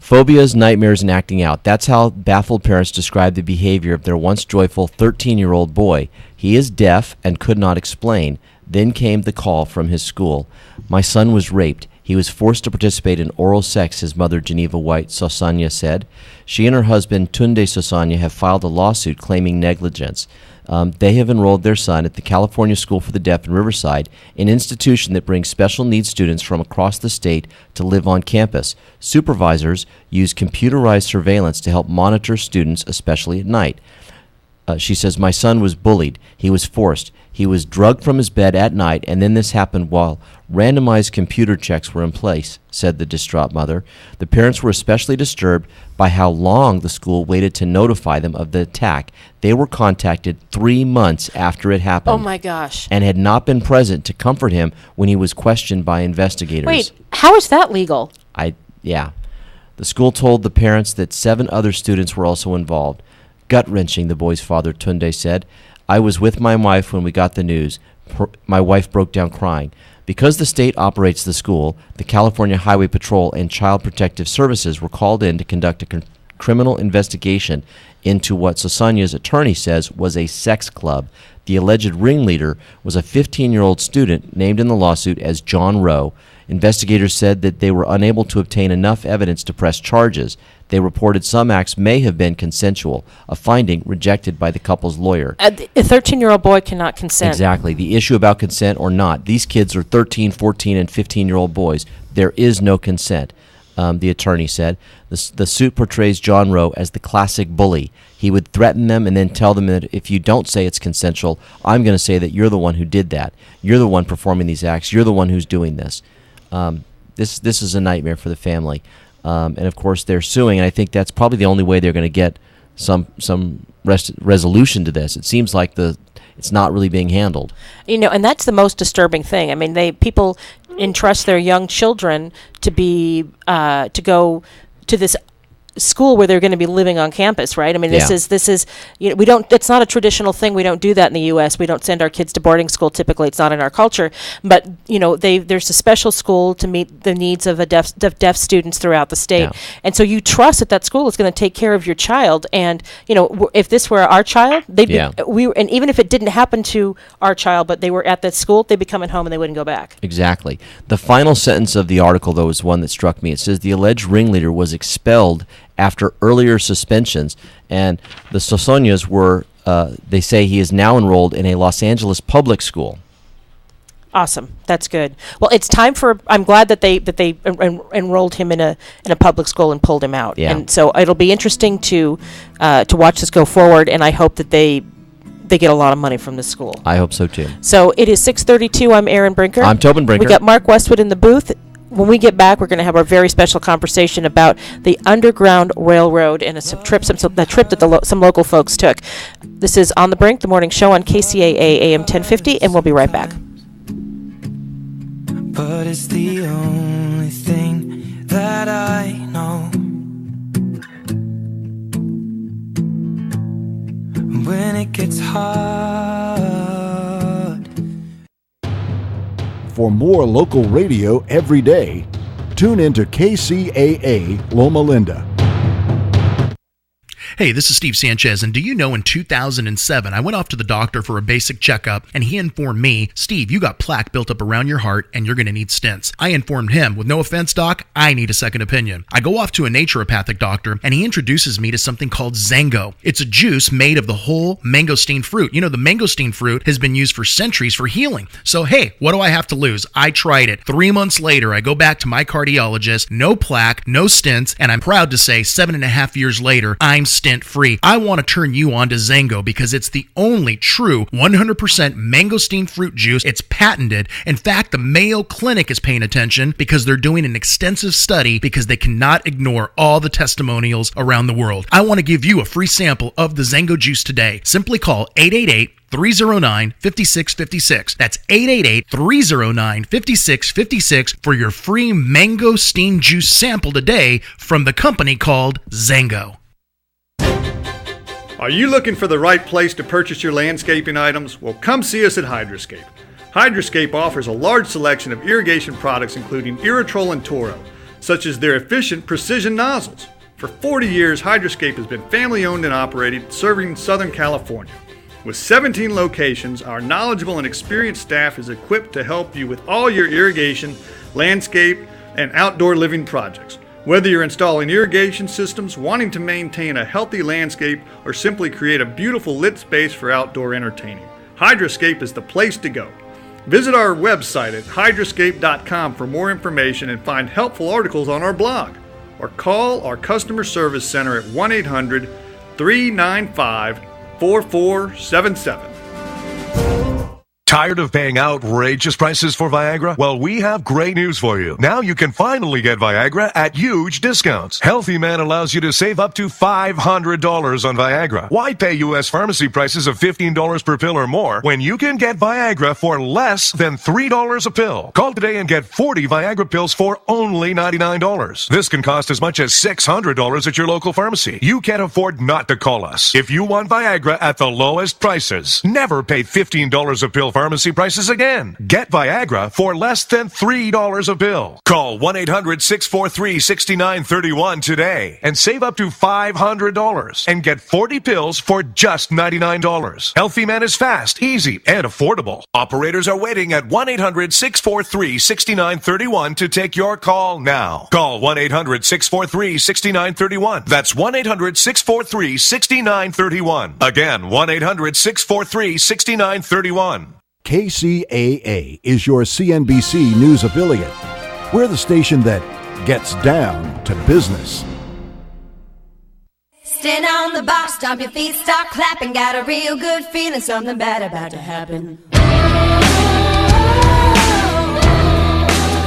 Phobias, nightmares, and acting out. That's how baffled parents describe the behavior of their once joyful 13-year-old boy. He is deaf and could not explain. Then came the call from his school. My son was raped. He was forced to participate in oral sex, his mother, Geneva White Sosanya, said. She and her husband, Tunde Sosanya, have filed a lawsuit claiming negligence. They have enrolled their son at the California School for the Deaf in Riverside, an institution that brings special needs students from across the state to live on campus. Supervisors use computerized surveillance to help monitor students, especially at night. She says, my son was bullied. He was forced. He was drugged from his bed at night, and then this happened while randomized computer checks were in place, said the distraught mother. The parents were especially disturbed by how long the school waited to notify them of the attack. They were contacted 3 months after it happened. Oh, my gosh. And had not been present to comfort him when he was questioned by investigators. Wait, how is that legal? Yeah. The school told the parents that 7 other students were also involved. Gut-wrenching, the boy's father, Tunde, said. I was with my wife when we got the news. My wife broke down crying. Because the state operates the school, the California Highway Patrol and Child Protective Services were called in to conduct a criminal investigation into what Sosanya's attorney says was a sex club. The alleged ringleader was a 15-year-old student named in the lawsuit as John Rowe. Investigators said that they were unable to obtain enough evidence to press charges. They reported some acts may have been consensual, a finding rejected by the couple's lawyer. A 13-year-old boy cannot consent. Exactly. The issue about consent or not. These kids are 13, 14, and 15-year-old boys. There is no consent, the attorney said. The suit portrays John Rowe as the classic bully. He would threaten them and then tell them that if you don't say it's consensual, I'm going to say that you're the one who did that. You're the one performing these acts. You're the one who's doing this. This is a nightmare for the family. And of course they're suing, and I think that's probably the only way they're going to get some resolution to this. It seems like it's not really being handled. And that's the most disturbing thing. I mean, people entrust their young children to be to go to this school where they're going to be living on campus, right? I mean, this is we don't. It's not a traditional thing. We don't do that in the U.S. We don't send our kids to boarding school. Typically, it's not in our culture. But there's a special school to meet the needs of deaf students throughout the state, and so you trust that school is going to take care of your child. And if this were our child, they'd be, and even if it didn't happen to our child, but they were at that school, they'd be coming home and they wouldn't go back. Exactly. The final sentence of the article, though, is one that struck me. It says the alleged ringleader was expelled after earlier suspensions, and the Sosanyas were, they say he is now enrolled in a Los Angeles public school. Awesome. That's good. Well, it's time I'm glad that they enrolled him in a public school and pulled him out. Yeah. And so it'll be interesting to watch this go forward, and I hope that they get a lot of money from this school. I hope so too. So it is 6:32. I'm Erin Brinker. I'm Tobin Brinker. We got Mark Westwood in the booth. When we get back, we're going to have our very special conversation about the Underground Railroad and the trip that some local folks took. This is On the Brink, the morning show on KCAA AM 1050, and we'll be right back. But it's the only thing that I know. When it gets hard. For more local radio every day, tune into KCAA Loma Linda. Hey, this is Steve Sanchez, and do you know in 2007, I went off to the doctor for a basic checkup, and he informed me, Steve, you got plaque built up around your heart, and you're going to need stents. I informed him, with no offense, doc, I need a second opinion. I go off to a naturopathic doctor, and he introduces me to something called Zango. It's a juice made of the whole mangosteen fruit. You know, the mangosteen fruit has been used for centuries for healing. So, hey, what do I have to lose? I tried it. 3 months later, I go back to my cardiologist, no plaque, no stents, and I'm proud to say 7.5 years later, I'm stent free. I want to turn you on to Zango because it's the only true 100% mangosteen fruit juice. It's patented. In fact, the Mayo Clinic is paying attention because they're doing an extensive study because they cannot ignore all the testimonials around the world. I want to give you a free sample of the Zango juice today. Simply call 888-309-5656. That's 888-309-5656 for your free mangosteen juice sample today from the company called Zango. Are you looking for the right place to purchase your landscaping items? Well, come see us at Hydroscape. Hydroscape offers a large selection of irrigation products including Irritrol and Toro, such as their efficient precision nozzles. For 40 years, Hydroscape has been family owned and operated, serving Southern California. With 17 locations, our knowledgeable and experienced staff is equipped to help you with all your irrigation, landscape, and outdoor living projects. Whether you're installing irrigation systems, wanting to maintain a healthy landscape, or simply create a beautiful lit space for outdoor entertaining, Hydroscape is the place to go. Visit our website at hydroscape.com for more information and find helpful articles on our blog, or call our customer service center at 1-800-395-4477. Tired of paying outrageous prices for Viagra? Well, we have great news for you. Now you can finally get Viagra at huge discounts. Healthy Man allows you to save up to $500 on Viagra. Why pay U.S. pharmacy prices of $15 per pill or more when you can get Viagra for less than $3 a pill? Call today and get 40 Viagra pills for only $99. This can cost as much as $600 at your local pharmacy. You can't afford not to call us. If you want Viagra at the lowest prices, never pay $15 a pill pharmacy prices again. Get Viagra for less than $3 a pill. Call 1-800-643-6931 today and save up to $500 and get 40 pills for just $99. Healthy Man is fast, easy, and affordable. Operators are waiting at 1-800-643-6931 to take your call now. Call 1-800-643-6931. That's 1-800-643-6931. Again, 1-800-643-6931. KCAA is your CNBC News affiliate. We're the station that gets down to business. Stand on the box, stomp your feet, start clapping. Got a real good feeling, something bad about to happen.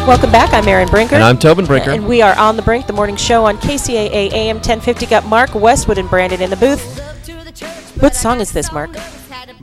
Welcome back. I'm Erin Brinker. And I'm Tobin Brinker. And we are on The Brink, the morning show on KCAA AM 1050. Got Mark Westwood and Brandon in the booth. What song is this, Mark?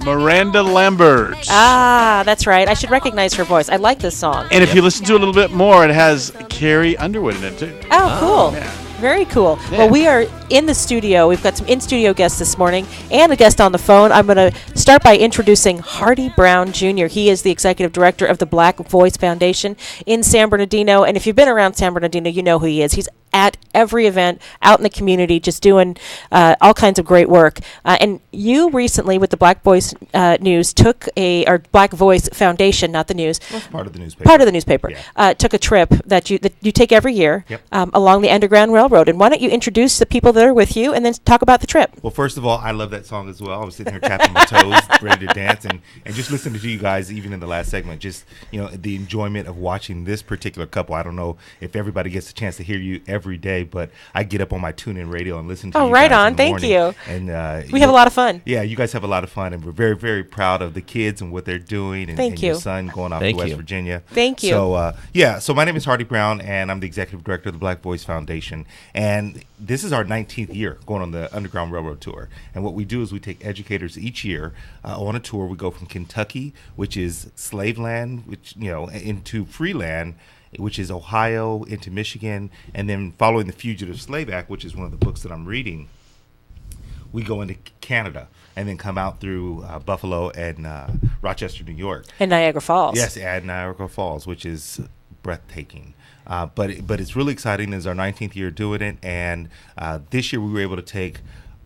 Miranda Lambert. Ah, that's right. I should recognize her voice. I like this song. And if you listen to it a little bit more, it has Carrie Underwood in it, too. Oh, cool. Yeah. Very cool. Yeah. Well, we are in the studio. We've got some in-studio guests this morning and a guest on the phone. I'm going to start by introducing Hardy Brown Jr. He is the executive director of the Black Voice Foundation in San Bernardino. And if you've been around San Bernardino, you know who he is. He's at every event out in the community, just doing all kinds of great work. And you recently, with the Black Voice News, or Black Voice Foundation, not the news. Well, part of the newspaper. Part of the newspaper. Yeah. Took a trip that you take every year along the Underground Railroad. And why don't you introduce the people that are with you and then talk about the trip? Well, first of all, I love that song as well. I was sitting here tapping my toes, ready to dance, and just listening to you guys, even in the last segment, just, the enjoyment of watching this particular couple. I don't know if everybody gets a chance to hear you every day, but I get up on my tune-in radio and listen to you right guys on. in the Thank morning. you. And we have a lot of fun. Yeah, you guys have a lot of fun, and we're very, very proud of the kids and what they're doing, and your son going off to West Virginia. Thank you. So, so my name is Hardy Brown, and I'm the executive director of the Black Voice Foundation, and this is our 19th year going on the Underground Railroad Tour. And what we do is we take educators each year on a tour. We go from Kentucky, which is slave land, into free land, which is Ohio, into Michigan, and then following the Fugitive Slave Act, which is one of the books that I'm reading, we go into Canada and then come out through Buffalo and Rochester, New York. And Niagara Falls. Yes, and Niagara Falls, which is breathtaking. But it's really exciting. It's our 19th year doing it, and this year we were able to take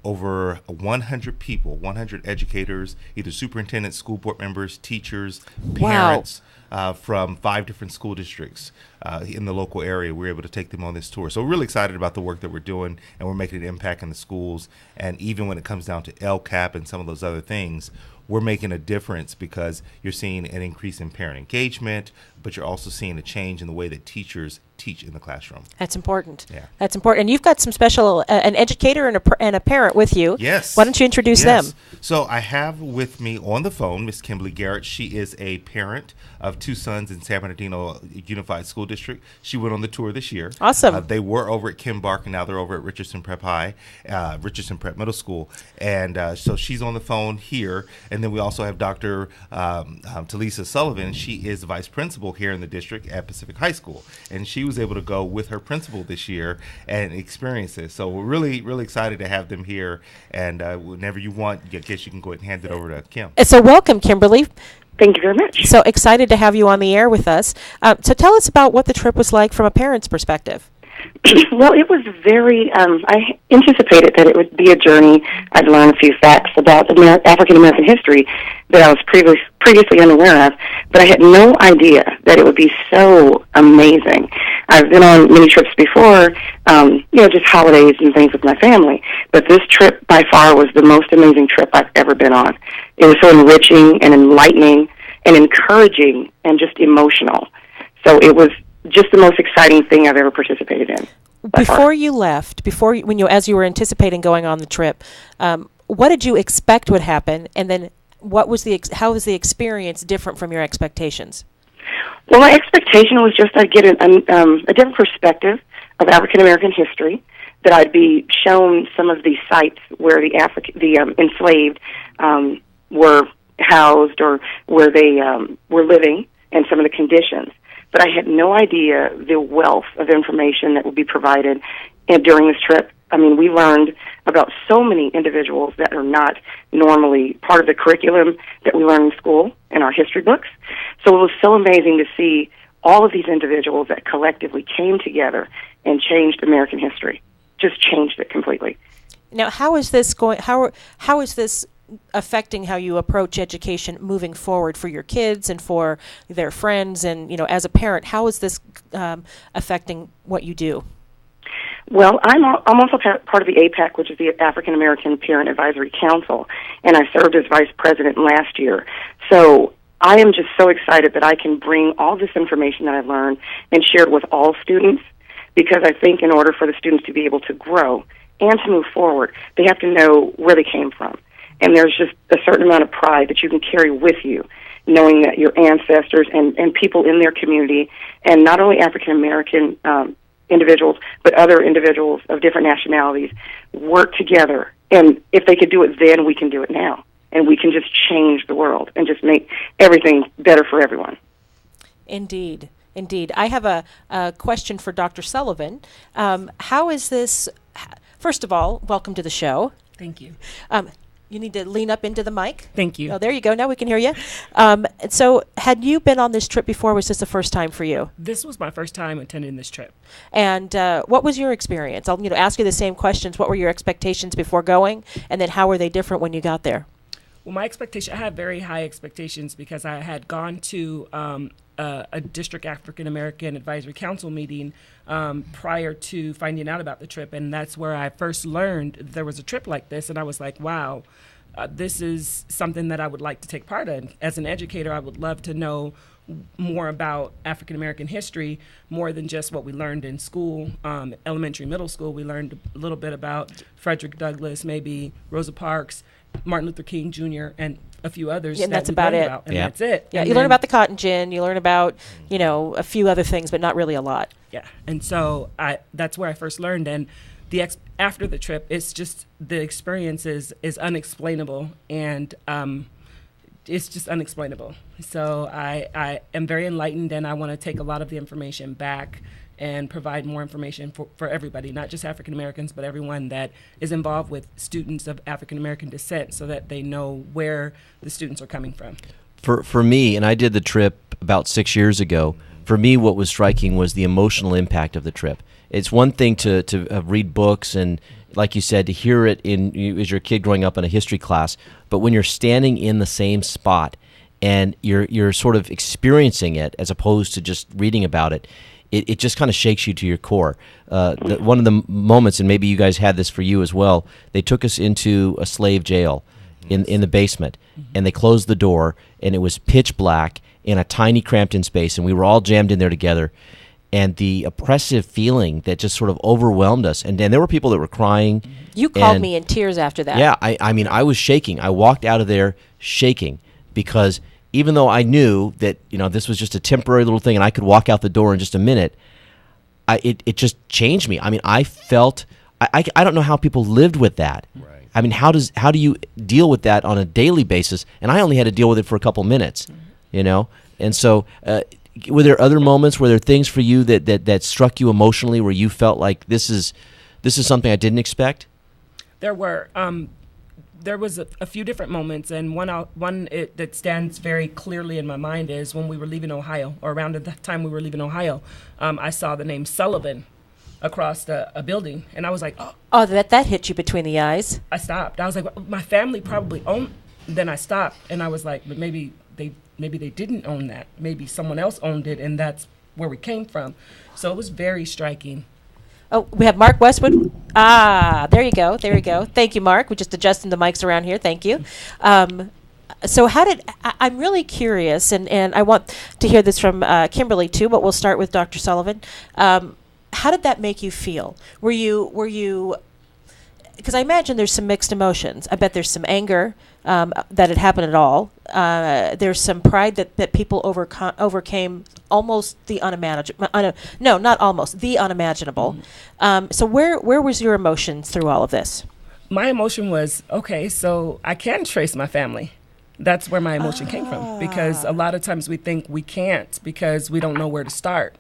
over 100 people, 100 educators, either superintendents, school board members, teachers, parents. From 5 different school districts in the local area. We were able to take them on this tour. So we're really excited about the work that we're doing, and we're making an impact in the schools. And even when it comes down to LCAP and some of those other things, we're making a difference because you're seeing an increase in parent engagement, but you're also seeing a change in the way that teachers teach in the classroom. That's important. Yeah. That's important. And you've got some special, an educator and a parent with you. Yes. Why don't you introduce them? So I have with me on the phone Miss Kimberly Garrett. She is a parent of 2 sons in San Bernardino Unified School District. She went on the tour this year. Awesome. They were over at Kim Bark, and now they're over at Richardson Prep High, Richardson Prep Middle School. And so she's on the phone here. And then we also have Dr. Talisa Sullivan. She is the vice principal here in the district at Pacific High School. And she was able to go with her principal this year and experience this. So we're really, really excited to have them here. And whenever you want, I guess you can go ahead and hand it over to Kim. So welcome, Kimberly. Thank you very much. So excited to have you on the air with us. So tell us about what the trip was like from a parent's perspective. Well, it was very, I anticipated that it would be a journey. I'd learn a few facts about African-American history that I was previously unaware of, but I had no idea that it would be so amazing. I've been on many trips before, just holidays and things with my family, but this trip by far was the most amazing trip I've ever been on. It was so enriching and enlightening and encouraging and just emotional. So it was just the most exciting thing I've ever participated in. Before you left, as you were anticipating going on the trip, what did you expect would happen, and then how was the experience different from your expectations? Well, my expectation was just I'd get a different perspective of African American history, that I'd be shown some of the sites where the enslaved were housed or where they were living, and some of the conditions. But I had no idea the wealth of information that would be provided during this trip. I mean, we learned about so many individuals that are not normally part of the curriculum that we learn in school in our history books. So it was so amazing to see all of these individuals that collectively came together and changed American history, just changed it completely. Now, how is this affecting how you approach education moving forward for your kids and for their friends, and as a parent, how is this affecting what you do? Well, I'm also part of the APAC, which is the African American Parent Advisory Council, and I served as vice president last year. So I am just so excited that I can bring all this information that I've learned and share it with all students, because I think in order for the students to be able to grow and to move forward, they have to know where they came from. And there's just a certain amount of pride that you can carry with you, knowing that your ancestors and people in their community, and not only African-American individuals, but other individuals of different nationalities, work together. And if they could do it then, we can do it now. And we can just change the world and just make everything better for everyone. Indeed. Indeed. I have a question for Dr. Sullivan. How is this, first of all, welcome to the show. Thank you. You need to lean up into the mic. Thank you. Oh, there you go. Now we can hear you. So had you been on this trip before, or was this the first time for you? This was my first time attending this trip. And what was your experience? I'll ask you the same questions. What were your expectations before going? And then how were they different when you got there? Well, I had very high expectations because I had gone to a district African American Advisory Council meeting prior to finding out about the trip, and that's where I first learned there was a trip like this, and I was like, wow, this is something that I would like to take part in. As an educator, I would love to know more about African American history, more than just what we learned in school, elementary, middle school. We learned a little bit about Frederick Douglass, maybe Rosa Parks, Martin Luther King Jr., and a few others. And that's about it. And that's it. Yeah, and you learn about the cotton gin, you learn about, a few other things, but not really a lot. Yeah, and so that's where I first learned. And after the trip, it's just the experience is unexplainable, and it's just unexplainable. So I am very enlightened, and I want to take a lot of the information back and provide more information for everybody, not just African Americans, but everyone that is involved with students of African American descent, so that they know where the students are coming from. For me, and I did the trip about 6 years ago, for me what was striking was the emotional impact of the trip. It's one thing to read books and like you said, to hear it as your kid growing up in a history class, but when you're standing in the same spot and you're sort of experiencing it as opposed to just reading about it, it just kind of shakes you to your core. One of the moments, and maybe you guys had this for you as well, they took us into a slave jail in the basement, and they closed the door, and it was pitch black in a tiny cramped-in space, and we were all jammed in there together. And the oppressive feeling that just sort of overwhelmed us. And then there were people that were crying. You called me in tears after that. Yeah, I mean, I was shaking. I walked out of there shaking because even though I knew that, this was just a temporary little thing and I could walk out the door in just a minute, it just changed me. I mean, I felt, I don't know how people lived with that. Right. I mean, how do you deal with that on a daily basis? And I only had to deal with it for a couple minutes, And so, were there other moments? Were there things for you that struck you emotionally, where you felt like this is something I didn't expect? There were. There was a few different moments, and one that stands very clearly in my mind is when we were leaving Ohio, or around the time we were leaving Ohio. I saw the name Sullivan across a building, and I was like, "Oh, that hit you between the eyes." I stopped. I was like, well, my family probably owned. Then I stopped, and I was like, but maybe they didn't own that. Maybe someone else owned it, and that's where we came from. So it was very striking. Oh, we have Mark Westwood. There you go. Thank you, Mark. We're just adjusting the mics around here. Thank you. So I'm really curious, and I want to hear this from Kimberly too, but we'll start with Dr. Sullivan. How did that make you feel? Were you, because I imagine there's some mixed emotions. I bet there's some anger that it happened at all. There's some pride that people overcame almost the unimaginable. No, not almost, the unimaginable. So where was your emotions through all of this? My emotion was, okay, so I can trace my family. That's where my emotion came from, because a lot of times we think we can't because we don't know where to start.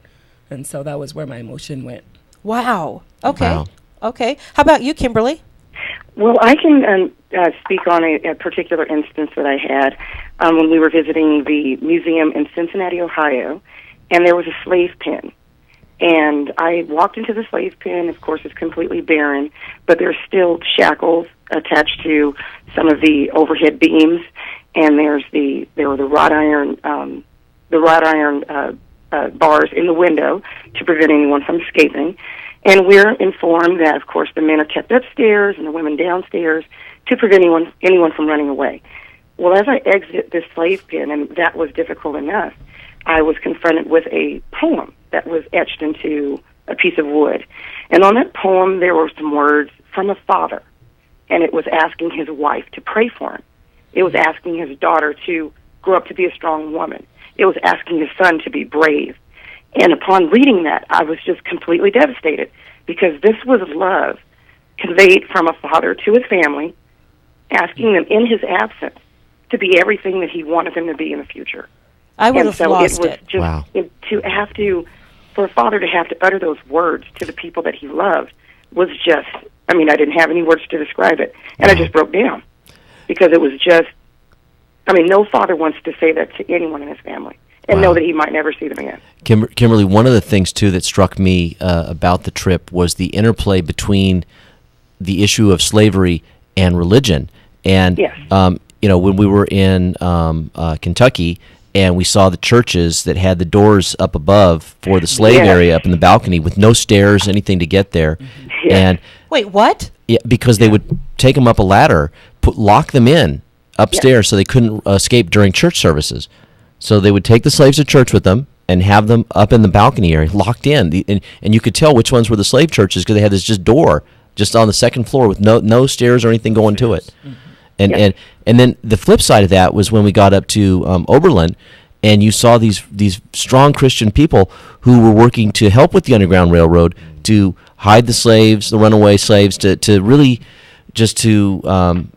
And so that was where my emotion went. Wow. Okay. Wow. Okay. How about you, Kimberly? Well, I can speak on a particular instance that I had when we were visiting the museum in Cincinnati, Ohio, and there was a slave pen. And I walked into the slave pen. Of course, it's completely barren, but there's still shackles attached to some of the overhead beams, and there were the wrought iron bars in the window to prevent anyone from escaping. And we're informed that, of course, the men are kept upstairs and the women downstairs to prevent anyone from running away. Well, as I exit this slave pen, and that was difficult enough, I was confronted with a poem that was etched into a piece of wood. And on that poem, there were some words from a father, and it was asking his wife to pray for him. It was asking his daughter to grow up to be a strong woman. It was asking his son to be brave. And upon reading that, I was just completely devastated, because this was love conveyed from a father to his family, asking them in his absence to be everything that he wanted them to be in the future. I would have lost it. Just wow. For a father to have to utter those words to the people that he loved was just, I didn't have any words to describe it. And I just broke down, because it was just, no father wants to say that to anyone in his family and know that he might never see them again. Kimberly, one of the things, too, that struck me about the trip was the interplay between the issue of slavery and religion. And, yes. When we were in Kentucky and we saw the churches that had the doors up above for the slave area up in the balcony with no stairs, anything to get there. Yes. And wait, what? Yeah, because they would take them up a ladder, lock them in upstairs so they couldn't escape during church services. So they would take the slaves to church with them and have them up in the balcony area, locked in. And you could tell which ones were the slave churches because they had this just door just on the second floor with no stairs or anything going to it. Mm-hmm. And then the flip side of that was when we got up to Oberlin, and you saw these strong Christian people who were working to help with the Underground Railroad to hide the slaves, the runaway slaves, to really just to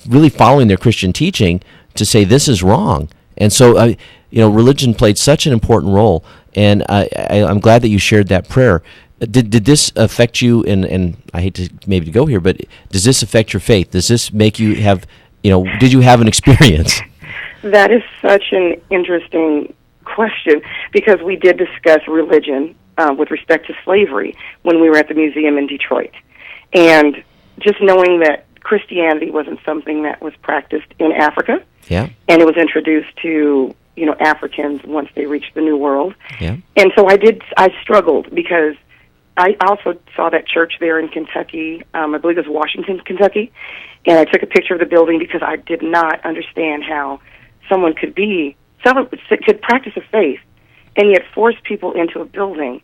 really following their Christian teaching to say this is wrong. And so religion played such an important role, and I'm glad that you shared that prayer. Did this affect you? And I hate to maybe to go here, but does this affect your faith? Does this make you have, did you have an experience? That is such an interesting question, because we did discuss religion with respect to slavery when we were at the museum in Detroit. And just knowing that Christianity wasn't something that was practiced in Africa, Yeah. and it was introduced to, Africans once they reached the New World. Yeah. And so I struggled because I also saw that church there in Kentucky, I believe it was Washington, Kentucky, and I took a picture of the building because I did not understand how someone could practice a faith and yet force people into a building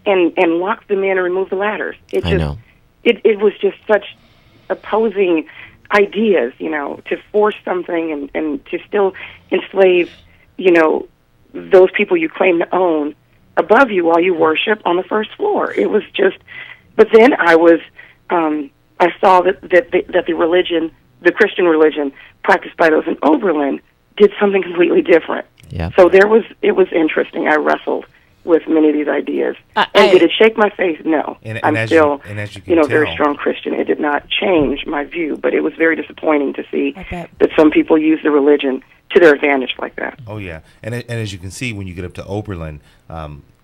and lock them in and remove the ladders. It was just such opposing ideas, to force something and to still enslave, those people you claim to own above you while you worship on the first floor. It was just, but then I saw that the religion, the Christian religion practiced by those in Oberlin, did something completely different. Yeah. So it was interesting. I wrestled with many of these ideas. And did it shake my faith? No. I'm still, as you can very tell- strong Christian. It did not change my view, but it was very disappointing to see that some people use the religion to their advantage like that. Oh, yeah. And as you can see, when you get up to Oberlin,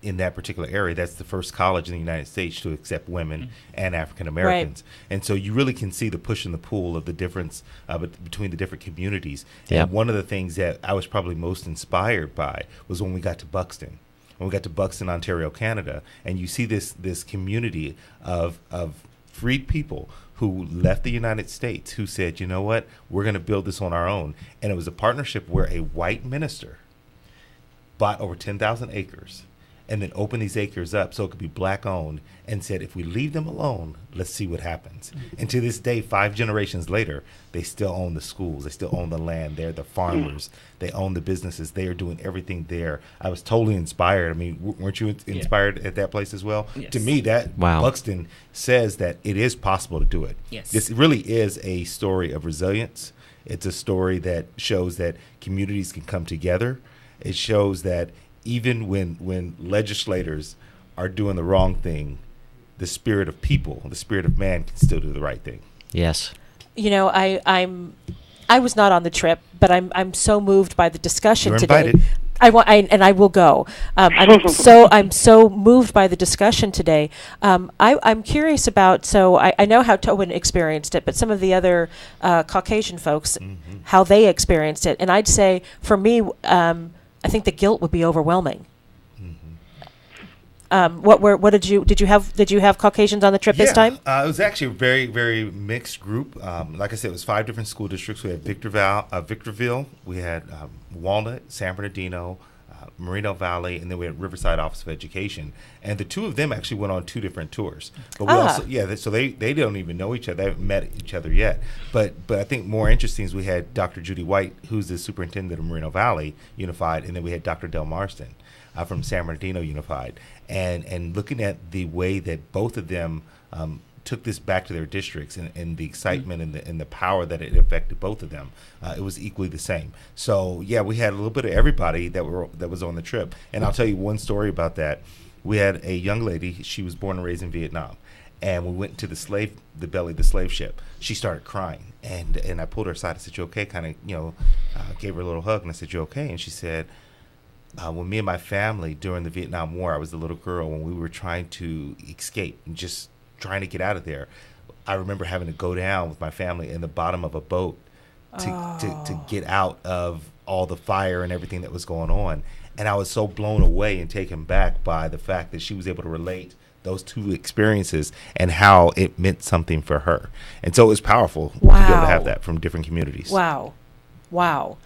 in that particular area, that's the first college in the United States to accept women and African Americans. Right. And so you really can see the push and the pull of the difference between the different communities. Yeah. And one of the things that I was probably most inspired by was when we got to Buxton. When we got to Buxton, Ontario, Canada, and you see this community of freed people who left the United States, who said, you know what, we're going to build this on our own. And it was a partnership where a white minister bought over 10,000 acres and then opened these acres up so it could be black owned and said, if we leave them alone, let's see what happens. And to this day, 5 generations later, they still own the schools. They still own the land. They're the farmers. They own the businesses. They are doing everything there. I was totally inspired. I mean, weren't you inspired at that place as well? Yes. To me, that Buxton says that it is possible to do it. Yes. This really is a story of resilience. It's a story that shows that communities can come together. It shows that even when legislators are doing the wrong thing, the spirit of people, the spirit of man can still do the right thing. Yes. I was not on the trip, but I'm so moved by the discussion You're today. invited. I will go. I'm so moved by the discussion today. I'm curious about. So I know how Tobin experienced it, but some of the other Caucasian folks, how they experienced it, and I'd say for me, I think the guilt would be overwhelming. What did you have Caucasians on the trip this time? It was actually a very, very mixed group. Like I said, it was 5 different school districts. We had Victorville, we had Walnut, San Bernardino, Moreno Valley, and then we had Riverside Office of Education. And the 2 of them actually went on 2 different tours. But we also, so they don't even know each other. They haven't met each other yet. But I think more interesting is we had Dr. Judy White, who's the superintendent of Moreno Valley Unified, and then we had Dr. Del Marston from San Bernardino Unified. And looking at the way that both of them took this back to their districts and the excitement and the power that it affected both of them, it was equally the same. So yeah, we had a little bit of everybody that was on the trip. And I'll tell you one story about that. We had a young lady. She was born and raised in Vietnam, and we went to the belly of the slave ship. She started crying, and I pulled her aside. I said, "You okay?" Kind of, gave her a little hug, and I said, "You okay?" And she said, when me and my family during the Vietnam War, I was a little girl, when we were trying to escape and just trying to get out of there, I remember having to go down with my family in the bottom of a boat to get out of all the fire and everything that was going on. And I was so blown away and taken back by the fact that she was able to relate those 2 experiences and how it meant something for her. And so it was powerful to be able to have that from different communities. Wow. Well,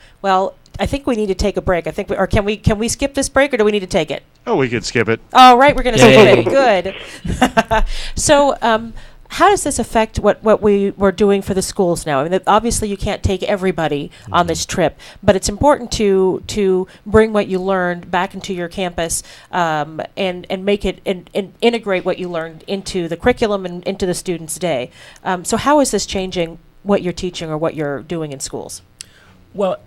I think we need to take a break. Can we skip this break, or do we need to take it? Oh, we can skip it. All right, we're going to skip it. Good. So, how does this affect what we were doing for the schools now? I mean, obviously, you can't take everybody on this trip, but it's important to bring what you learned back into your campus and make it and integrate what you learned into the curriculum and into the students' day. So, how is this changing what you're teaching or what you're doing in schools? Well,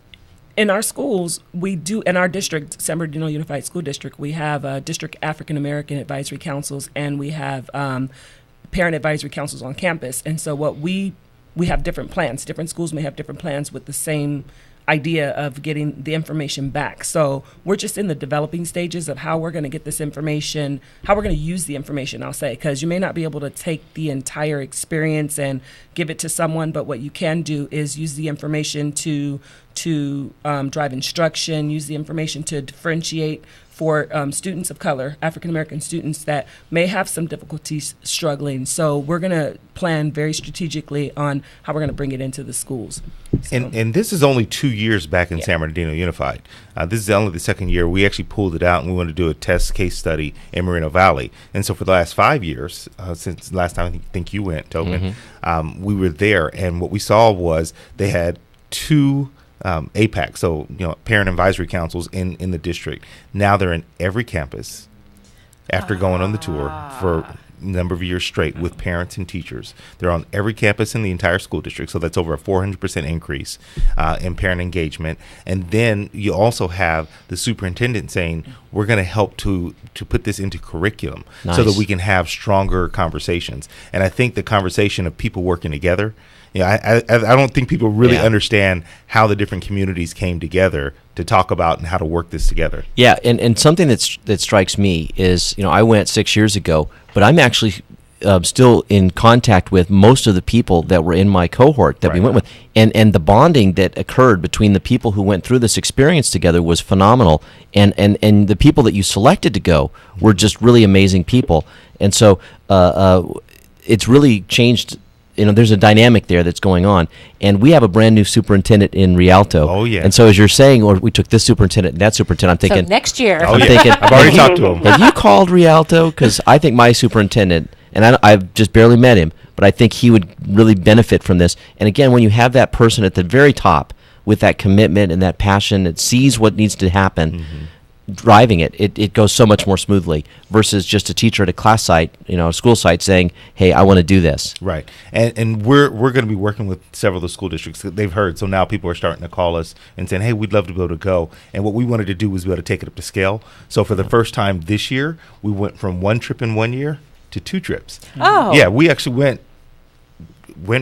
in our schools, we do, in our district, San Bernardino Unified School District, we have district African American advisory councils, and we have parent advisory councils on campus. And so what we have different plans. Different schools may have different plans with the same idea of getting the information back. So we're just in the developing stages of how we're going to get this information, how we're going to use the information, I'll say, because you may not be able to take the entire experience and give it to someone, but what you can do is use the information to drive instruction, use the information to differentiate for students of color, African American students that may have some difficulties struggling. So we're going to plan very strategically on how we're going to bring it into the schools. So. And this is only 2 years back in San Bernardino Unified. This is only the second year. We actually pulled it out and we wanted to do a test case study in Moreno Valley. And so for the last 5 years, since the last time I think you went, Tobin, we were there. And what we saw was they had 2 APAC, so parent advisory councils in the district. Now they're in every campus after going on the tour for a number of years straight with parents and teachers. They're on every campus in the entire school district, so that's over a 400% increase in parent engagement. And then you also have the superintendent saying, we're going to help to put this into curriculum so that we can have stronger conversations. And I think the conversation of people working together, I don't think people really understand how the different communities came together to talk about and how to work this together. Yeah, and something that strikes me is, I went 6 years ago, but I'm actually still in contact with most of the people that were in my cohort that we went with. And the bonding that occurred between the people who went through this experience together was phenomenal. And the people that you selected to go were just really amazing people. And so it's really changed. There's a dynamic there that's going on, and we have a brand new superintendent in Rialto. Oh yeah. And so as you're saying, or we took this superintendent and that superintendent, I'm thinking. So next year. I'm thinking. I've already talked to him. Have you called Rialto? Because I think my superintendent, and I've just barely met him, but I think he would really benefit from this. And again, when you have that person at the very top with that commitment and that passion that sees what needs to happen. Driving it goes so much more smoothly versus just a teacher at a class site, a school site saying, hey, I want to do this. Right. And we're going to be working with several of the school districts that they've heard. So now people are starting to call us and saying, hey, we'd love to be able to go. And what we wanted to do was be able to take it up to scale. So for the first time this year, we went from 1 trip in 1 year to 2 trips. Oh. Yeah, we actually went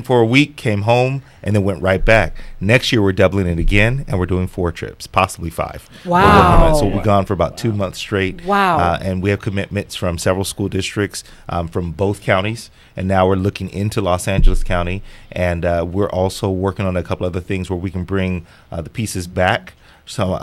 for a week, came home, and then went right back. Next year, we're doubling it again, and we're doing 4 trips, possibly 5. Wow. So we'll be gone for about 2 months straight. Wow. And we have commitments from several school districts from both counties, and now we're looking into Los Angeles County, and we're also working on a couple other things where we can bring the pieces back. So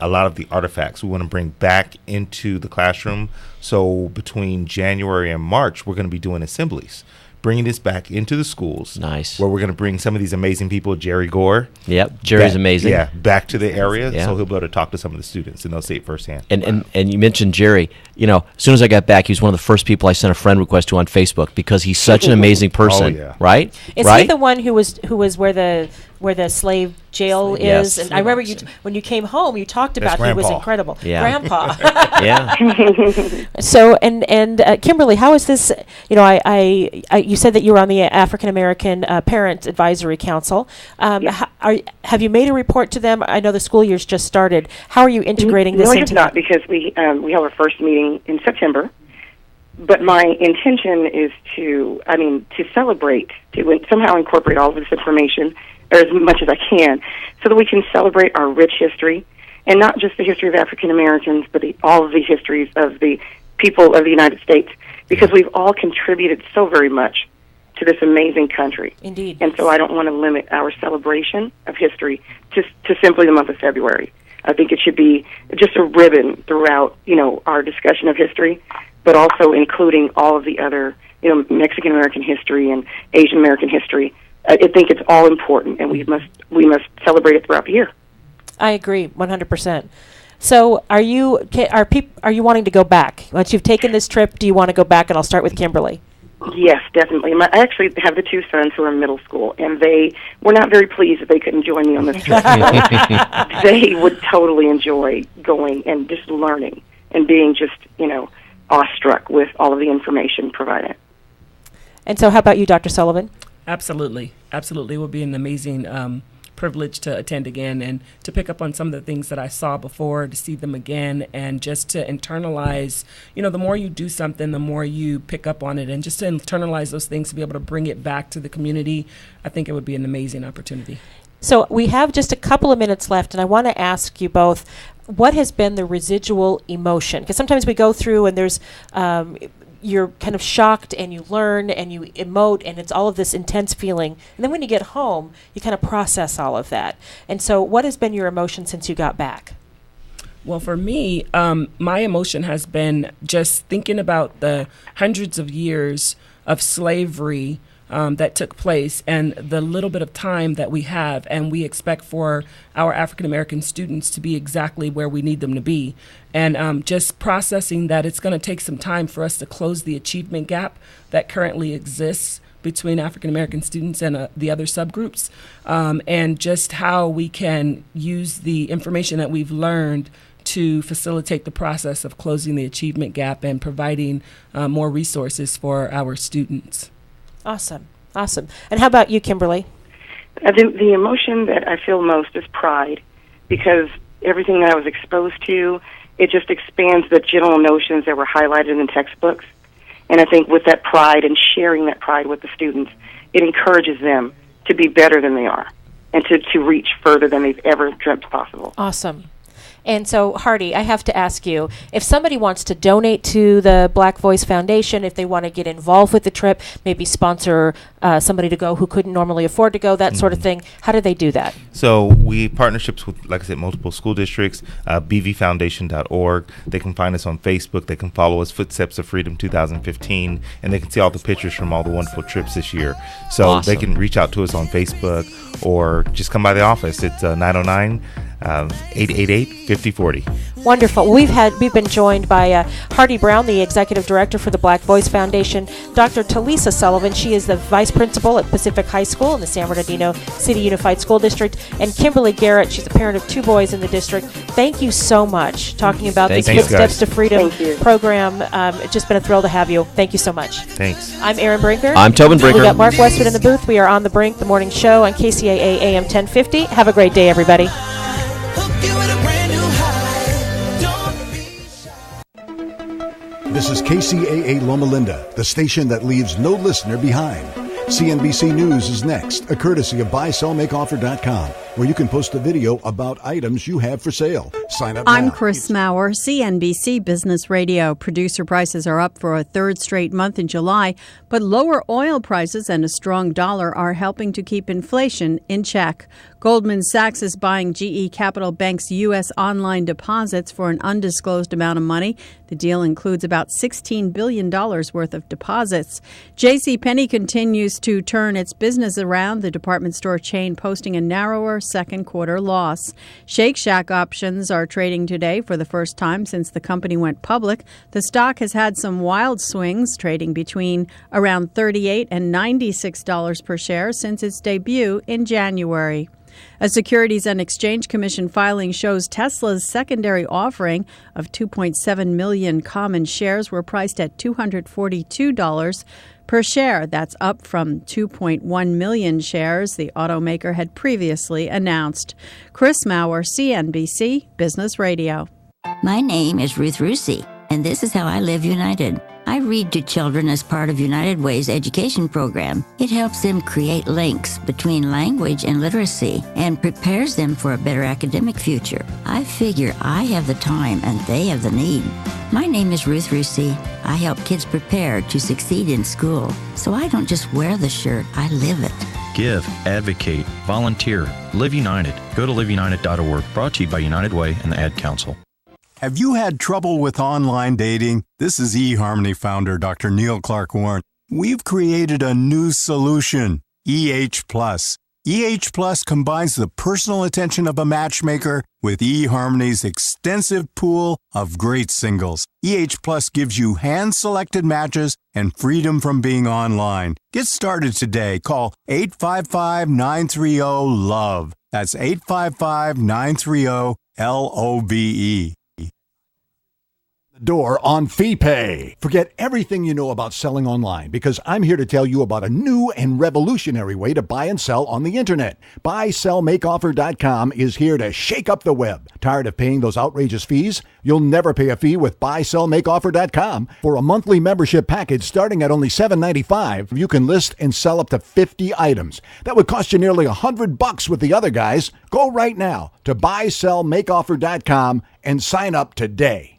a lot of the artifacts we want to bring back into the classroom. So between January and March, we're going to be doing assemblies, bringing this back into the schools. Nice. Where we're going to bring some of these amazing people, Jerry Gore. Yep, Jerry's amazing. Yeah, back to the area, Yeah. so he'll be able to talk to some of the students, and they'll see it firsthand. And you mentioned Jerry. As soon as I got back, he was one of the first people I sent a friend request to on Facebook because he's such an amazing person. Oh, yeah. Right? Is right? he the one who was where the slave jail is? Yes. And I remember when you came home, you talked about he was Grandpa. incredible. Yeah. Grandpa. Yeah. So and Kimberly, how is this? You said that you were on the African American Parent Advisory Council. Have you made a report to them? I know the school year's just started. How are you integrating this No, we into have not, because we have our first meeting in September. But my intention is to celebrate, to somehow incorporate all of this information, or as much as I can, so that we can celebrate our rich history, and not just the history of African Americans, but all of the histories of the people of the United States, because we've all contributed so very much to this amazing country. Indeed. And so I don't want to limit our celebration of history to simply the month of February. I think it should be just a ribbon throughout, our discussion of history, but also including all of the other, Mexican American history and Asian American history. I think it's all important, and we must celebrate it throughout the year. I agree 100%. So are you wanting to go back? Once you've taken this trip, do you want to go back? And I'll start with Kimberly. Yes, definitely. I actually have the 2 sons who are in middle school, and they were not very pleased that they couldn't join me on this trip. They would totally enjoy going and just learning and being just, awestruck with all of the information provided. And so how about you, Dr. Sullivan? Absolutely. It would be an amazing privilege to attend again and to pick up on some of the things that I saw before, to see them again, and just to internalize. The more you do something, the more you pick up on it, and just to internalize those things, to be able to bring it back to the community. I think it would be an amazing opportunity. So we have just a couple of minutes left, and I want to ask you both, what has been the residual emotion? Because sometimes we go through and there's you're kind of shocked and you learn and you emote and it's all of this intense feeling. And then when you get home, you kind of process all of that. And so what has been your emotion since you got back? Well, for me, my emotion has been just thinking about the hundreds of years of slavery that took place and the little bit of time that we have and we expect for our African American students to be exactly where we need them to be. And just processing that it's going to take some time for us to close the achievement gap that currently exists between African American students and the other subgroups, and just how we can use the information that we've learned to facilitate the process of closing the achievement gap and providing more resources for our students. Awesome. And how about you, Kimberly? The emotion that I feel most is pride, because everything that I was exposed to, it just expands the general notions that were highlighted in the textbooks. And I think with that pride and sharing that pride with the students, it encourages them to be better than they are and to reach further than they've ever dreamt possible. Awesome. And so, Hardy, I have to ask you, if somebody wants to donate to the Black Voice Foundation, if they want to get involved with the trip, maybe sponsor somebody to go who couldn't normally afford to go, that sort of thing, how do they do that? So we partnerships with, like I said, multiple school districts, bvfoundation.org. They can find us on Facebook. They can follow us, Footsteps of Freedom 2015, and they can see all the pictures from all the wonderful trips this year. So Awesome. They can reach out to us on Facebook or just come by the office. It's 909 888-5040. Wonderful. We've been joined by Hardy Brown, the Executive Director for the Black Voice Foundation, Dr. Talisa Sullivan. She is the Vice Principal at Pacific High School in the San Bernardino City Unified School District, and Kimberly Garrett. She's a parent of 2 boys in the district. Thank you so much talking about this Footsteps to Freedom program. It's just been a thrill to have you. Thank you so much. Thanks. I'm Erin Brinker. I'm Tobin Brinker. We got Mark Westwood in the booth. We are on The Brink, the morning show on KCAA AM 1050. Have a great day, everybody. This is KCAA Loma Linda, the station that leaves no listener behind. CNBC News is next, a courtesy of buysellmakeoffer.com, where you can post a video about items you have for sale. Sign up now. I'm Chris Maurer, CNBC Business Radio. Producer prices are up for a third straight month in July, but lower oil prices and a strong dollar are helping to keep inflation in check. Goldman Sachs is buying GE Capital Bank's U.S. online deposits for an undisclosed amount of money. The deal includes about $16 billion worth of deposits. JCPenney continues to turn its business around, the department store chain posting a narrower second quarter loss. Shake Shack options are trading today for the first time since the company went public. The stock has had some wild swings, trading between around $38 and $96 per share since its debut in January. A Securities and Exchange Commission filing shows Tesla's secondary offering of 2.7 million common shares were priced at $242 per share. That's up from 2.1 million shares the automaker had previously announced. Chris Maurer, CNBC Business Radio. My name is Ruth Rusi, and this is how I live United. I read to children as part of United Way's education program. It helps them create links between language and literacy and prepares them for a better academic future. I figure I have the time and they have the need. My name is Ruth Rusi. I help kids prepare to succeed in school. So I don't just wear the shirt, I live it. Give, advocate, volunteer, Live United. Go to liveunited.org. Brought to you by United Way and the Ad Council. Have you had trouble with online dating? This is eHarmony founder Dr. Neil Clark Warren. We've created a new solution, EH Plus. EH Plus combines the personal attention of a matchmaker with eHarmony's extensive pool of great singles. EH Plus gives you hand-selected matches and freedom from being online. Get started today. Call 855-930-LOVE. That's 855-930-LOVE. door on FeePay. Forget everything you know about selling online because I'm here to tell you about a new and revolutionary way to buy and sell on the internet. BuySellMakeOffer.com is here to shake up the web. Tired of paying those outrageous fees? You'll never pay a fee with BuySellMakeOffer.com. For a monthly membership package starting at only $7.95, you can list and sell up to 50 items. That would cost you nearly $100 with the other guys. Go right now to BuySellMakeOffer.com and sign up today.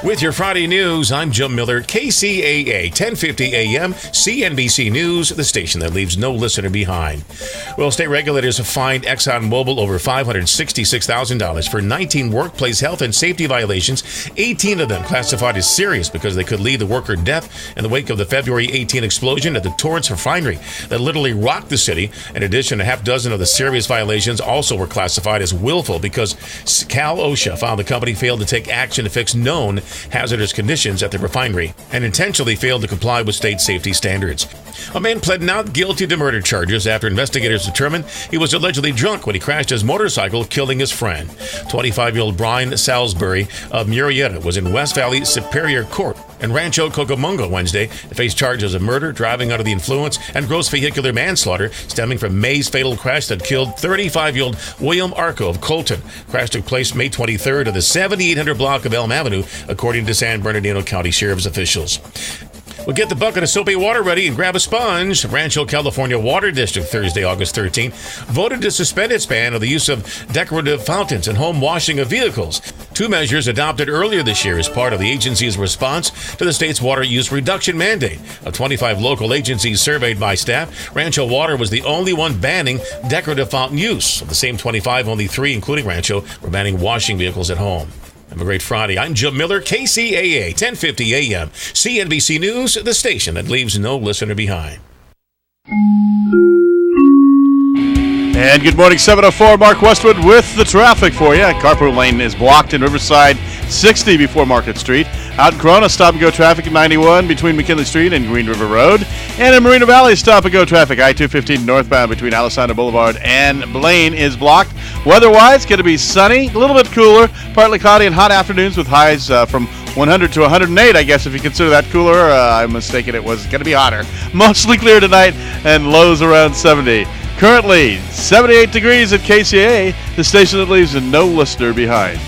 With your Friday news, I'm Jim Miller, KCAA, 1050 AM, CNBC News, the station that leaves no listener behind. Well, state regulators have fined ExxonMobil over $566,000 for 19 workplace health and safety violations, 18 of them classified as serious because they could lead to worker death in the wake of the February 18 explosion at the Torrance refinery that literally rocked the city. In addition, a half dozen of the serious violations also were classified as willful because Cal OSHA found the company failed to take action to fix known hazardous conditions at the refinery and intentionally failed to comply with state safety standards. A man pled not guilty to murder charges after investigators determined he was allegedly drunk when he crashed his motorcycle, killing his friend. 25-year-old Brian Salisbury of Murrieta was in West Valley Superior Court in Rancho Cucamonga Wednesday to face charges of murder, driving under the influence, and gross vehicular manslaughter stemming from May's fatal crash that killed 35-year-old William Arco of Colton. Crash took place May 23rd of the 7800 block of Elm Avenue, according to San Bernardino County Sheriff's officials. Well, get the bucket of soapy water ready and grab a sponge. Rancho California Water District Thursday, August 13th, voted to suspend its ban of the use of decorative fountains in home washing of vehicles. Two measures adopted earlier this year as part of the agency's response to the state's water use reduction mandate. Of 25 local agencies surveyed by staff, Rancho Water was the only one banning decorative fountain use. Of the same 25, only 3, including Rancho, were banning washing vehicles at home. Have a great Friday. I'm Jim Miller, KCAA, 1050 AM, CNBC News, the station that leaves no listener behind. And good morning, 704, Mark Westwood with the traffic for you. Carpool lane is blocked in Riverside, 60 before Market Street. Out in Corona, stop-and-go traffic at 91 between McKinley Street and Green River Road. And in Moreno Valley, stop-and-go traffic, I-215 northbound between Alessandro Boulevard and Blaine is blocked. Weather-wise, going to be sunny, a little bit cooler, partly cloudy and hot afternoons with highs from 100 to 108, I guess, if you consider that cooler. I'm mistaken, it was going to be hotter. Mostly clear tonight and lows around 70. Currently, 78 degrees at KCAA, the station that leaves no listener behind.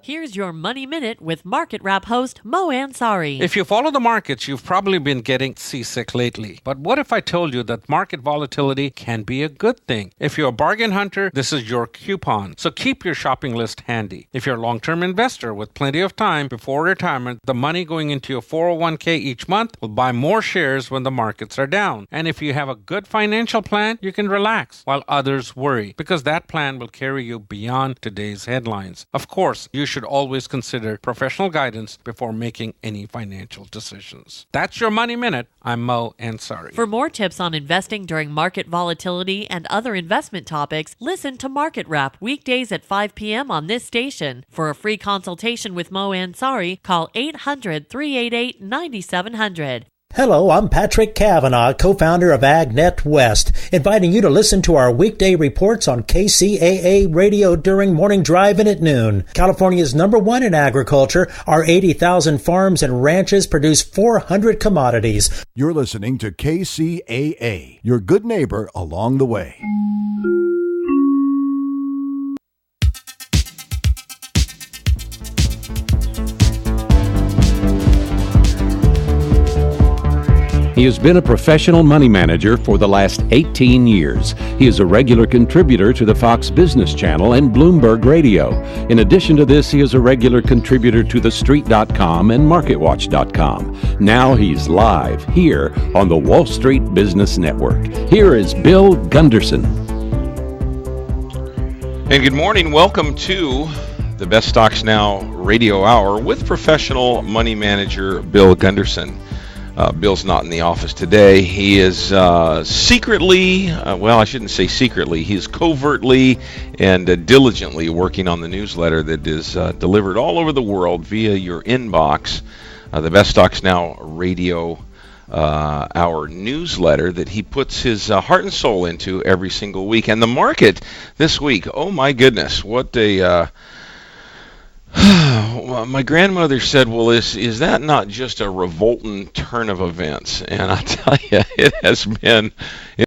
Here's your Money Minute with Market Wrap host Mo Ansari. If you follow the markets, you've probably been getting seasick lately. But what if I told you that market volatility can be a good thing? If you're a bargain hunter, this is your coupon. So keep your shopping list handy. If you're a long-term investor with plenty of time before retirement, the money going into your 401k each month will buy more shares when the markets are down. And if you have a good financial plan, you can relax while others worry, because that plan will carry you beyond today's headlines. Of course, you should always consider professional guidance before making any financial decisions. That's your Money Minute. I'm Mo Ansari. For more tips on investing during market volatility and other investment topics, listen to Market Wrap weekdays at 5 p.m. on this station. For a free consultation with Mo Ansari, call 800-388-9700. Hello, I'm Patrick Cavanaugh, co-founder of AgNet West, inviting you to listen to our weekday reports on KCAA radio during morning drive and at noon. California's #1 in agriculture. Our 80,000 farms and ranches produce 400 commodities. You're listening to KCAA, your good neighbor along the way. He has been a professional money manager for the last 18 years. He is a regular contributor to the Fox Business Channel and Bloomberg Radio. In addition to this, he is a regular contributor to TheStreet.com and MarketWatch.com. Now he's live here on the Wall Street Business Network. Here is Bill Gunderson. And good morning. Welcome to the Best Stocks Now Radio Hour with professional money manager Bill Gunderson. Bill's not in the office today. He is secretly, well, I shouldn't say secretly, he's covertly and diligently working on the newsletter that is delivered all over the world via your inbox, the Best Stocks Now Radio Hour newsletter that he puts his heart and soul into every single week. And the market this week, oh my goodness, what a Well, my grandmother said, well, is that not just a revolting turn of events? And I tell you, it has been